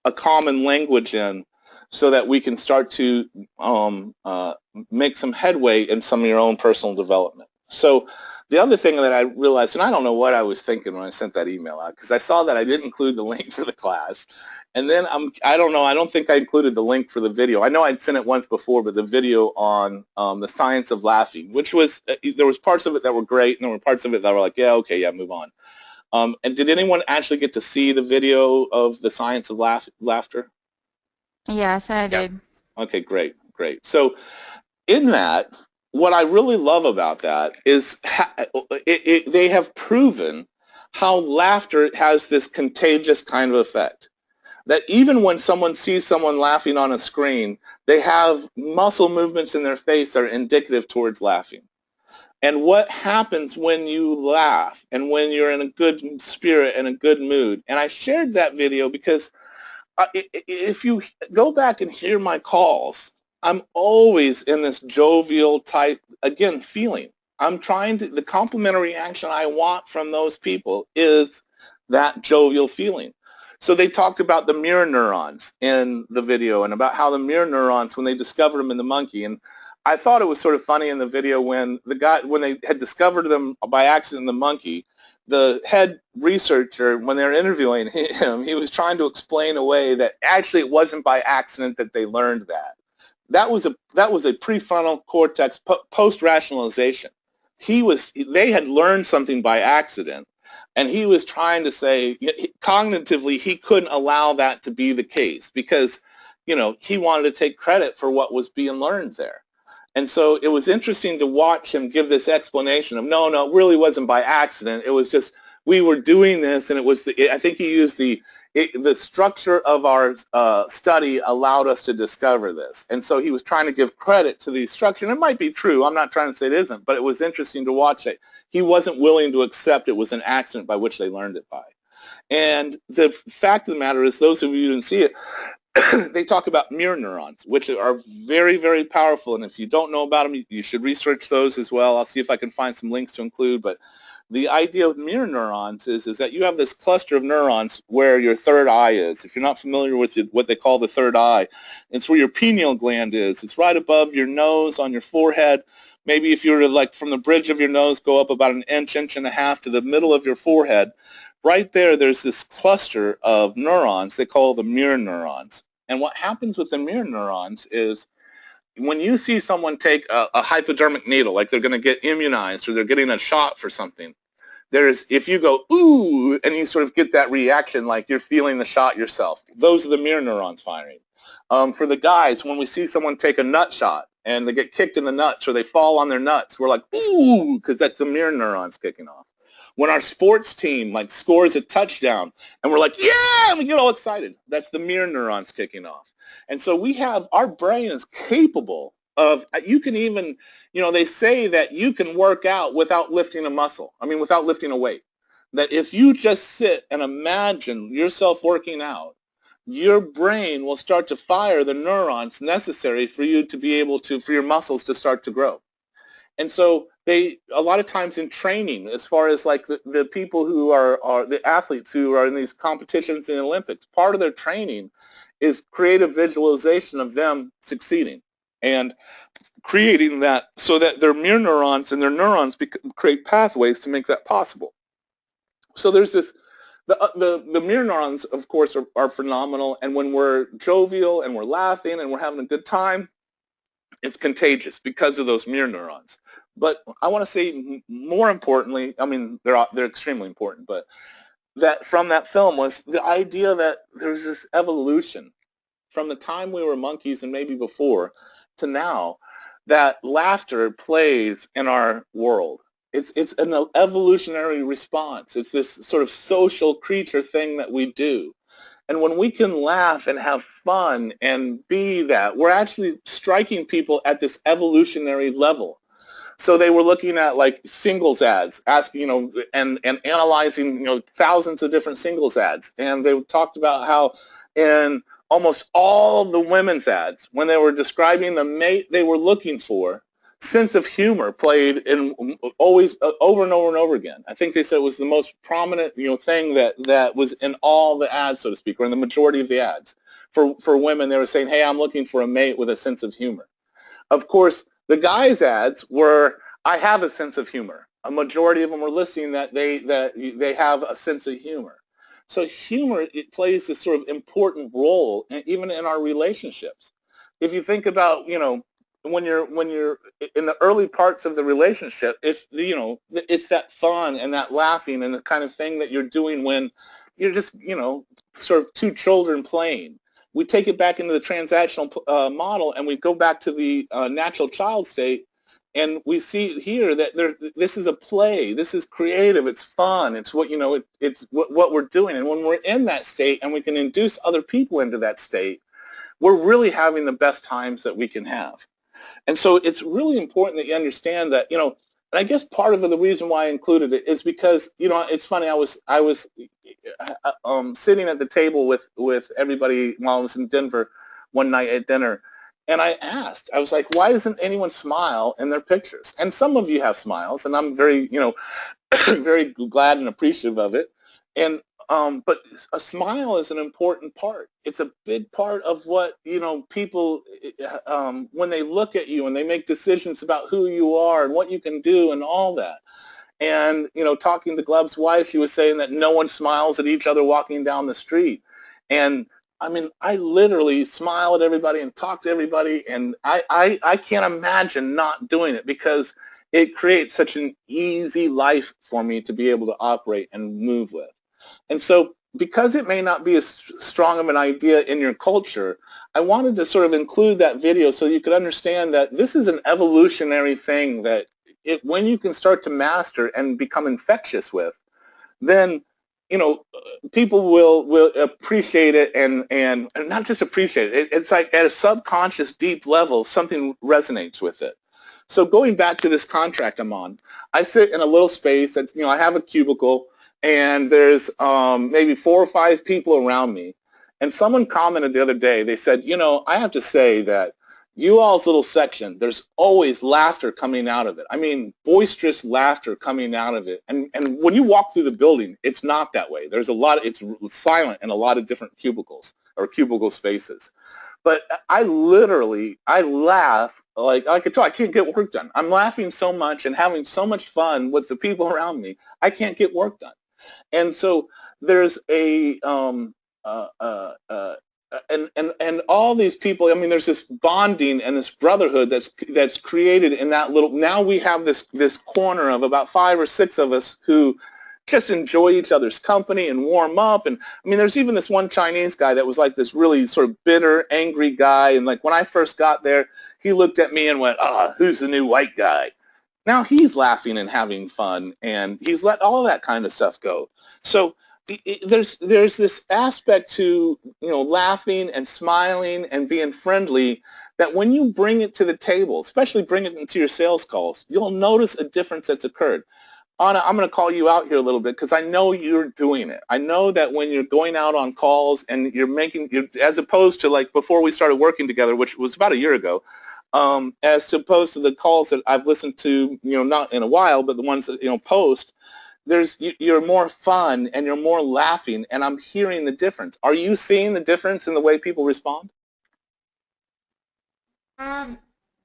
a common language in so that we can start to make some headway in some of your own personal development. So the other thing that I realized, and I don't know what I was thinking when I sent that email out, because I saw that I didn't include the link for the class. And then I don't know, I don't think I included the link for the video. I know I'd sent it once before, but the video on the science of laughing, which was, there was parts of it that were great, and there were parts of it that were like, yeah, okay, yeah, move on. And did anyone actually get to see the video of the science of laughter? Yes, I did. Okay, great, great. So in that, what I really love about that is they have proven how laughter has this contagious kind of effect. That even when someone sees someone laughing on a screen, they have muscle movements in their face that are indicative towards laughing. And what happens when you laugh and when you're in a good spirit and a good mood? And I shared that video because if you go back and hear my calls, I'm always in this jovial type, again, feeling. I'm trying to, the complementary action I want from those people is that jovial feeling. So they talked about the mirror neurons in the video and about how the mirror neurons, when they discovered them in the monkey, and I thought it was sort of funny in the video when when they had discovered them by accident in the monkey, the head researcher, when they were interviewing him, he was trying to explain away that actually it wasn't by accident that they learned that. That was a prefrontal cortex post-rationalization. They had learned something by accident, and he was trying to say, cognitively, he couldn't allow that to be the case because, he wanted to take credit for what was being learned there. And so it was interesting to watch him give this explanation of, no, it really wasn't by accident. It was just, we were doing this, and it was, I think he used the structure of our study allowed us to discover this. And so he was trying to give credit to the structure. And it might be true. I'm not trying to say it isn't, but it was interesting to watch it. He wasn't willing to accept it was an accident by which they learned it by. And the fact of the matter is, those of you who didn't see it, they talk about mirror neurons, which are very, very powerful. And if you don't know about them, you should research those as well. I'll see if I can find some links to include. But the idea of mirror neurons is that you have this cluster of neurons where your third eye is. If you're not familiar with what they call the third eye, it's where your pineal gland is. It's right above your nose, on your forehead. Maybe if you were to, like, from the bridge of your nose, go up about an inch, inch and a half to the middle of your forehead. Right there, there's this cluster of neurons they call the mirror neurons. And what happens with the mirror neurons is when you see someone take a hypodermic needle, like they're going to get immunized or they're getting a shot for something, if you go, ooh, and you sort of get that reaction like you're feeling the shot yourself, those are the mirror neurons firing. For the guys, when we see someone take a nut shot and they get kicked in the nuts or they fall on their nuts, we're like, ooh, because that's the mirror neurons kicking off. When our sports team scores a touchdown and we're like, yeah, and we get all excited, that's the mirror neurons kicking off. And so our brain is capable of, you can even, they say that you can work out without lifting a muscle, without lifting a weight. That if you just sit and imagine yourself working out, your brain will start to fire the neurons necessary for you to be able to, for your muscles to start to grow. And so a lot of times in training, as far as like the people who are the athletes who are in these competitions in the Olympics, part of their training is creative visualization of them succeeding and creating that so that their mirror neurons and their neurons create pathways to make that possible. So there's this, the mirror neurons, of course, are phenomenal. And when we're jovial and we're laughing and we're having a good time, it's contagious because of those mirror neurons. But I want to say more importantly, they're extremely important, but that from that film was the idea that there's this evolution from the time we were monkeys and maybe before to now, that laughter plays in our world. It's an evolutionary response. It's this sort of social creature thing that we do. And when we can laugh and have fun and be that, we're actually striking people at this evolutionary level. So they were looking at like singles ads, asking, and analyzing, thousands of different singles ads. And they talked about how in almost all the women's ads, when they were describing the mate they were looking for, sense of humor played in always over and over and over again. I think they said it was the most prominent, thing that was in all the ads, so to speak, or in the majority of the ads. For women, they were saying, "Hey, I'm looking for a mate with a sense of humor." Of course, the guys' ads were, "I have a sense of humor." A majority of them were listing that they have a sense of humor. So humor, it plays this sort of important role, even in our relationships. If you think about, when you're in the early parts of the relationship, it's that fun and that laughing and the kind of thing that you're doing when you're just, sort of two children playing. We take it back into the transactional model, and we go back to the natural child state, and we see here that this is a play. This is creative. It's fun. It's what it's what we're doing. And when we're in that state, and we can induce other people into that state, we're really having the best times that we can have. And so it's really important that you understand that, and I guess part of the reason why I included it is because, it's funny. I was sitting at the table with everybody while I was in Denver one night at dinner, and I was like, why doesn't anyone smile in their pictures? And some of you have smiles, and I'm very, very glad and appreciative of it. And but a smile is an important part. It's a big part of what, people, when they look at you and they make decisions about who you are and what you can do and all that. And, talking to Gleb's wife, she was saying that no one smiles at each other walking down the street. And I mean, I literally smile at everybody and talk to everybody, and I can't imagine not doing it, because it creates such an easy life for me to be able to operate and move with. And so, because it may not be as strong of an idea in your culture, I wanted to sort of include that video so you could understand that this is an evolutionary thing that when you can start to master and become infectious with, then, people will appreciate it, and not just appreciate it. It's like at a subconscious, deep level, something resonates with it. So going back to this contract I'm on, I sit in a little space that, I have a cubicle, and there's maybe 4 or 5 people around me. And someone commented the other day, they said, I have to say that you all's little section, there's always laughter coming out of it. I mean, boisterous laughter coming out of it. And when you walk through the building, it's not that way. There's it's silent in a lot of different cubicles or cubicle spaces. But I laugh like I could tell I can't get work done. I'm laughing so much and having so much fun with the people around me, I can't get work done. And so there's and all these people, I mean, there's this bonding and this brotherhood that's created in that little. Now we have this corner of about 5 or 6 of us who just enjoy each other's company and warm up. And I mean, there's even this one Chinese guy that was like this really sort of bitter, angry guy. And like when I first got there, he looked at me and went, who's the new white guy? Now he's laughing and having fun, and he's let all that kind of stuff go. So there's this aspect to, laughing and smiling and being friendly, that when you bring it to the table, especially bring it into your sales calls, you'll notice a difference that's occurred. Anna, I'm going to call you out here a little bit because I know you're doing it. I know that when you're going out on calls and you're as opposed to like before we started working together, which was about a year ago, as opposed to the calls that I've listened to, not in a while, but the ones that, post, you're more fun and you're more laughing, and I'm hearing the difference. Are you seeing the difference in the way people respond?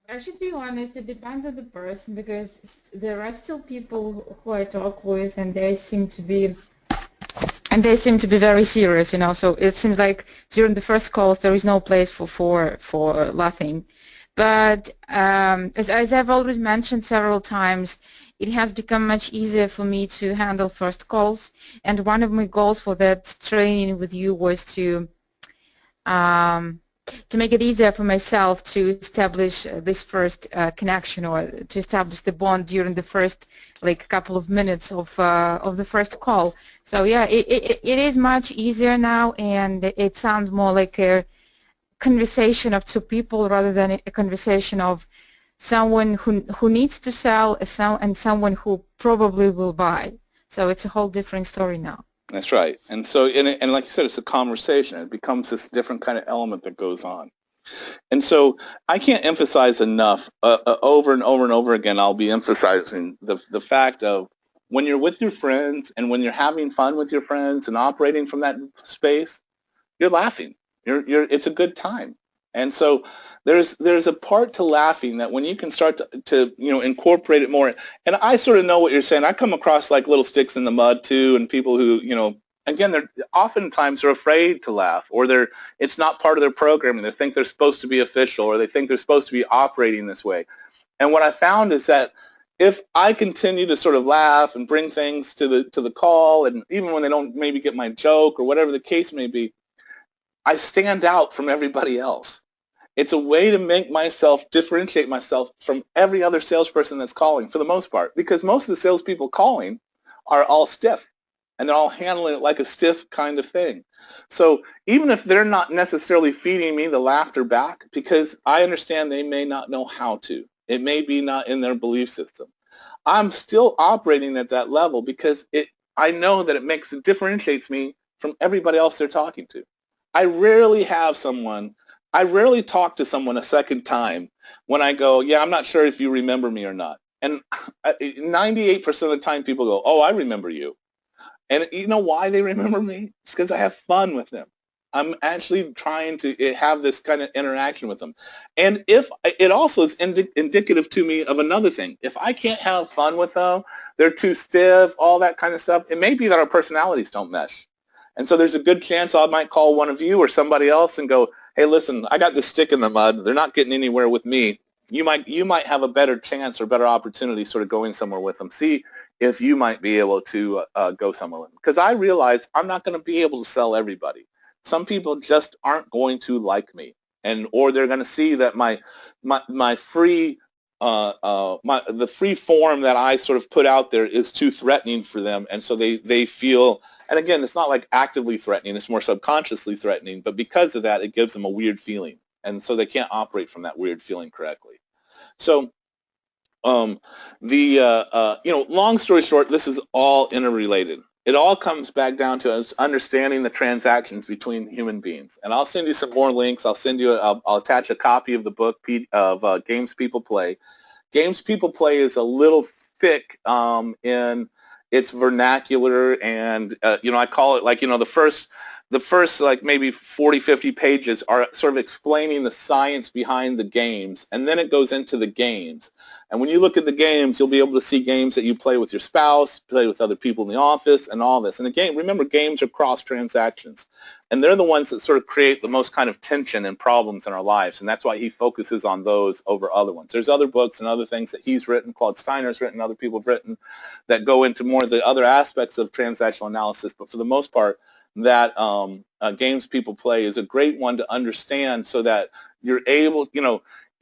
I should be honest, it depends on the person, because there are still people who I talk with, and they seem to be very serious, so it seems like during the first calls there is no place for laughing. But as I've already mentioned several times, it has become much easier for me to handle first calls. And one of my goals for that training with you was to make it easier for myself to establish this first connection, or to establish the bond during the first couple of minutes of the first call. So yeah, it is much easier now, and it sounds more like a conversation of 2 people rather than a conversation of someone who needs to sell and someone who probably will buy. So it's a whole different story now. That's right. And so, and like you said, it's a conversation. It becomes this different kind of element that goes on. And so I can't emphasize enough, over and over and over again, I'll be emphasizing the fact of when you're with your friends and when you're having fun with your friends and operating from that space, you're laughing. It's a good time. And so there's a part to laughing that when you can start to incorporate it more. And I sort of know what you're saying. I come across like little sticks in the mud too, and people who, again, they're oftentimes they're afraid to laugh, or it's not part of their programming. They think they're supposed to be official, or they think they're supposed to be operating this way. And what I found is that if I continue to sort of laugh and bring things to the call, and even when they don't maybe get my joke or whatever the case may be, I stand out from everybody else. It's a way to make myself differentiate myself from every other salesperson that's calling, for the most part, because most of the salespeople calling are all stiff, and they're all handling it like a stiff kind of thing. So even if they're not necessarily feeding me the laughter back, because I understand they may not know how to, it may be not in their belief system, I'm still operating at that level because I know that it differentiates me from everybody else they're talking to. I rarely talk to someone a second time when I go, yeah, I'm not sure if you remember me or not. And 98% of the time people go, oh, I remember you. And you know why they remember me? It's because I have fun with them. I'm actually trying to have this kind of interaction with them. And if it also is indicative to me of another thing. If I can't have fun with them, they're too stiff, all that kind of stuff, it may be that our personalities don't mesh. And so there's a good chance I might call one of you or somebody else and go, hey, listen, I got this stick in the mud. They're not getting anywhere with me. You might have a better chance or better opportunity sort of going somewhere with them. See if you might be able to go somewhere with them. Because I realize I'm not going to be able to sell everybody. Some people just aren't going to like me, or they're going to see that my free the free form that I sort of put out there is too threatening for them, and so they feel. And again, it's not like actively threatening; it's more subconsciously threatening. But because of that, it gives them a weird feeling, and so they can't operate from that weird feeling correctly. So, long story short, this is all interrelated. It all comes back down to us understanding the transactions between human beings. And I'll send you some more links. I'll attach a copy of the book of Games People Play. Games People Play is a little thick in its vernacular, and I call it like the first like maybe 40, 50 pages are sort of explaining the science behind the games, and then it goes into the games. And when you look at the games, you'll be able to see games that you play with your spouse, play with other people in the office, and all this. And again, remember, games are cross transactions, and they're the ones that sort of create the most kind of tension and problems in our lives, and that's why he focuses on those over other ones. There's other books and other things that he's written, Claude Steiner's written, other people have written, that go into more of the other aspects of transactional analysis, but for the most part, that Games People Play is a great one to understand, so that you're able,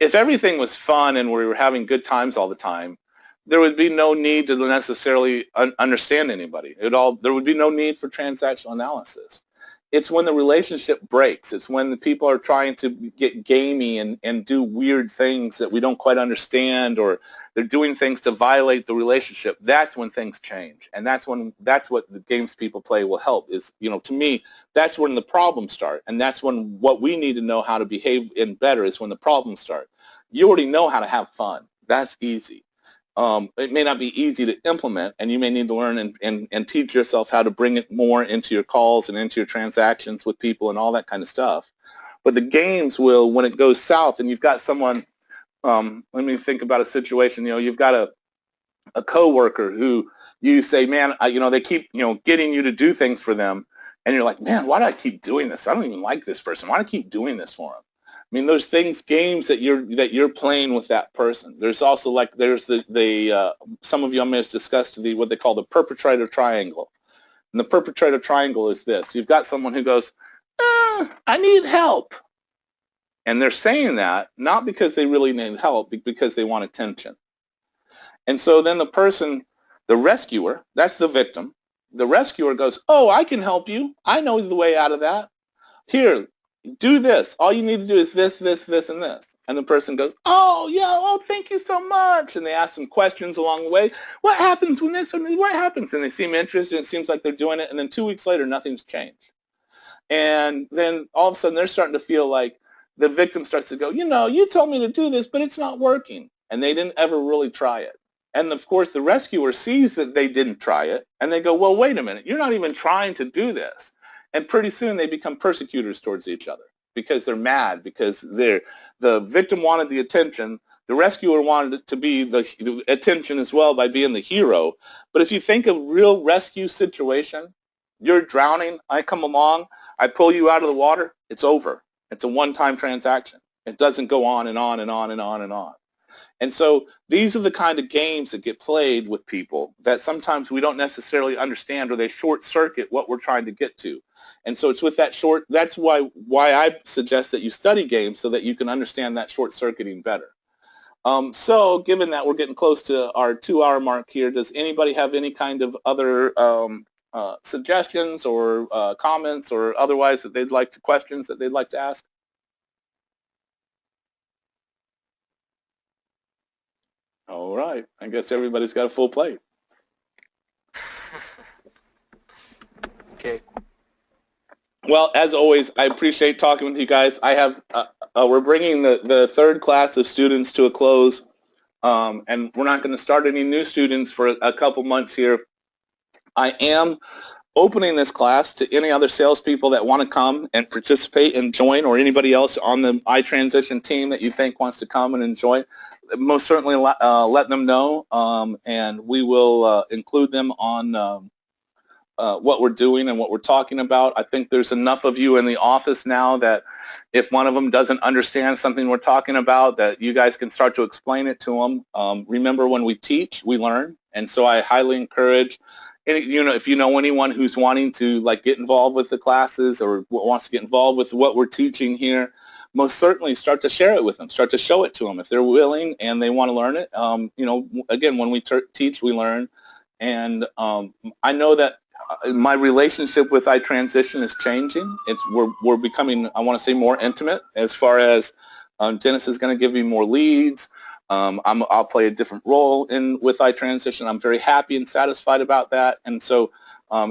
if everything was fun and we were having good times all the time, there would be no need to necessarily understand anybody. There would be no need for transactional analysis. It's when the relationship breaks. It's when the people are trying to get gamey and do weird things that we don't quite understand, or they're doing things to violate the relationship. That's when things change, and that's what the Games People Play will help. Is, to me, that's when the problems start, and that's when what we need to know how to behave in better is when the problems start. You already know how to have fun. That's easy. It may not be easy to implement, and you may need to learn and teach yourself how to bring it more into your calls and into your transactions with people and all that kind of stuff. But the games will, when it goes south and you've got someone, let me think about a situation, you've got a coworker who you say, man, they keep, getting you to do things for them, and you're like, man, why do I keep doing this? I don't even like this person. Why do I keep doing this for them? I mean, there's games that you're playing with that person. There's also there's some of you may have discussed what they call the perpetrator triangle. And the perpetrator triangle is this. You've got someone who goes, I need help. And they're saying that not because they really need help, but because they want attention. And so then the rescuer, that's the victim, the rescuer goes, oh, I can help you. I know the way out of that. Here, do this. All you need to do is this, this, this, and this. And the person goes, oh, yeah, oh, thank you so much. And they ask some questions along the way. What happens when this, what happens? And they seem interested, and it seems like they're doing it. And then 2 weeks later, nothing's changed. And then all of a sudden, they're starting to feel like the victim starts to go, you told me to do this, but it's not working. And they didn't ever really try it. And of course, the rescuer sees that they didn't try it, and they go, well, wait a minute, you're not even trying to do this. And pretty soon they become persecutors towards each other because they're mad, because the victim wanted the attention, the rescuer wanted it to be the attention as well by being the hero. But if you think of real rescue situation, you're drowning, I come along, I pull you out of the water, it's over. It's a one-time transaction. It doesn't go on and on and on and on and on. And so these are the kind of games that get played with people that sometimes we don't necessarily understand, or they short-circuit what we're trying to get to. And so it's with that that's why I suggest that you study games, so that you can understand that short-circuiting better. So given that we're getting close to our 2-hour mark here, does anybody have any kind of other suggestions or comments or otherwise that they'd like to, questions that they'd like to ask? All right, I guess everybody's got a full plate. Okay. Well, as always, I appreciate talking with you guys. I have we're bringing the third class of students to a close, and we're not going to start any new students for a couple months here. I am opening this class to any other salespeople that want to come and participate and join, or anybody else on the iTransition team that you think wants to come and enjoy. Most certainly let them know, and we will include them on what we're doing and what we're talking about. I think there's enough of you in the office now that if one of them doesn't understand something we're talking about, that you guys can start to explain it to them. Remember, when we teach, we learn, and so I highly encourage, if you know anyone who's wanting to get involved with the classes or wants to get involved with what we're teaching here, most certainly start to share it with them, start to show it to them if they're willing and they want to learn it. Again, when we teach, we learn, and I know that my relationship with iTransition is changing. We're becoming, I want to say, more intimate, as far as Dennis is going to give me more leads. I'll play a different role with iTransition. I'm very happy and satisfied about that. And so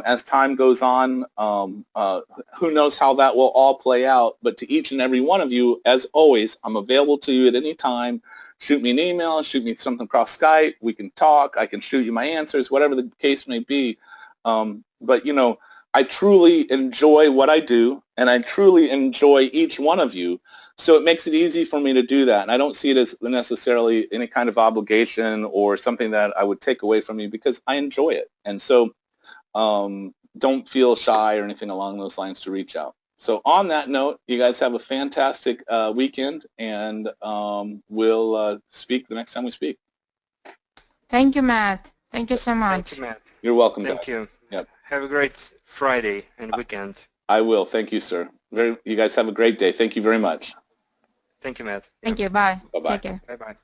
as time goes on, who knows how that will all play out. But to each and every one of you, as always, I'm available to you at any time. Shoot me an email, shoot me something across Skype. We can talk. I can shoot you my answers, whatever the case may be. But I truly enjoy what I do, and I truly enjoy each one of you. So it makes it easy for me to do that. And I don't see it as necessarily any kind of obligation or something that I would take away from you, because I enjoy it. And so don't feel shy or anything along those lines to reach out. So on that note, you guys have a fantastic weekend, and we'll speak the next time we speak. Thank you, Matt. Thank you so much. Thank you, Matt. You're welcome, Thank guys. you. Yep. Have a great Friday and weekend. I will. Thank you, sir. You guys have a great day. Thank you very much. Thank you, Matt. Thank you. Bye. Bye-bye. Take care. Bye-bye.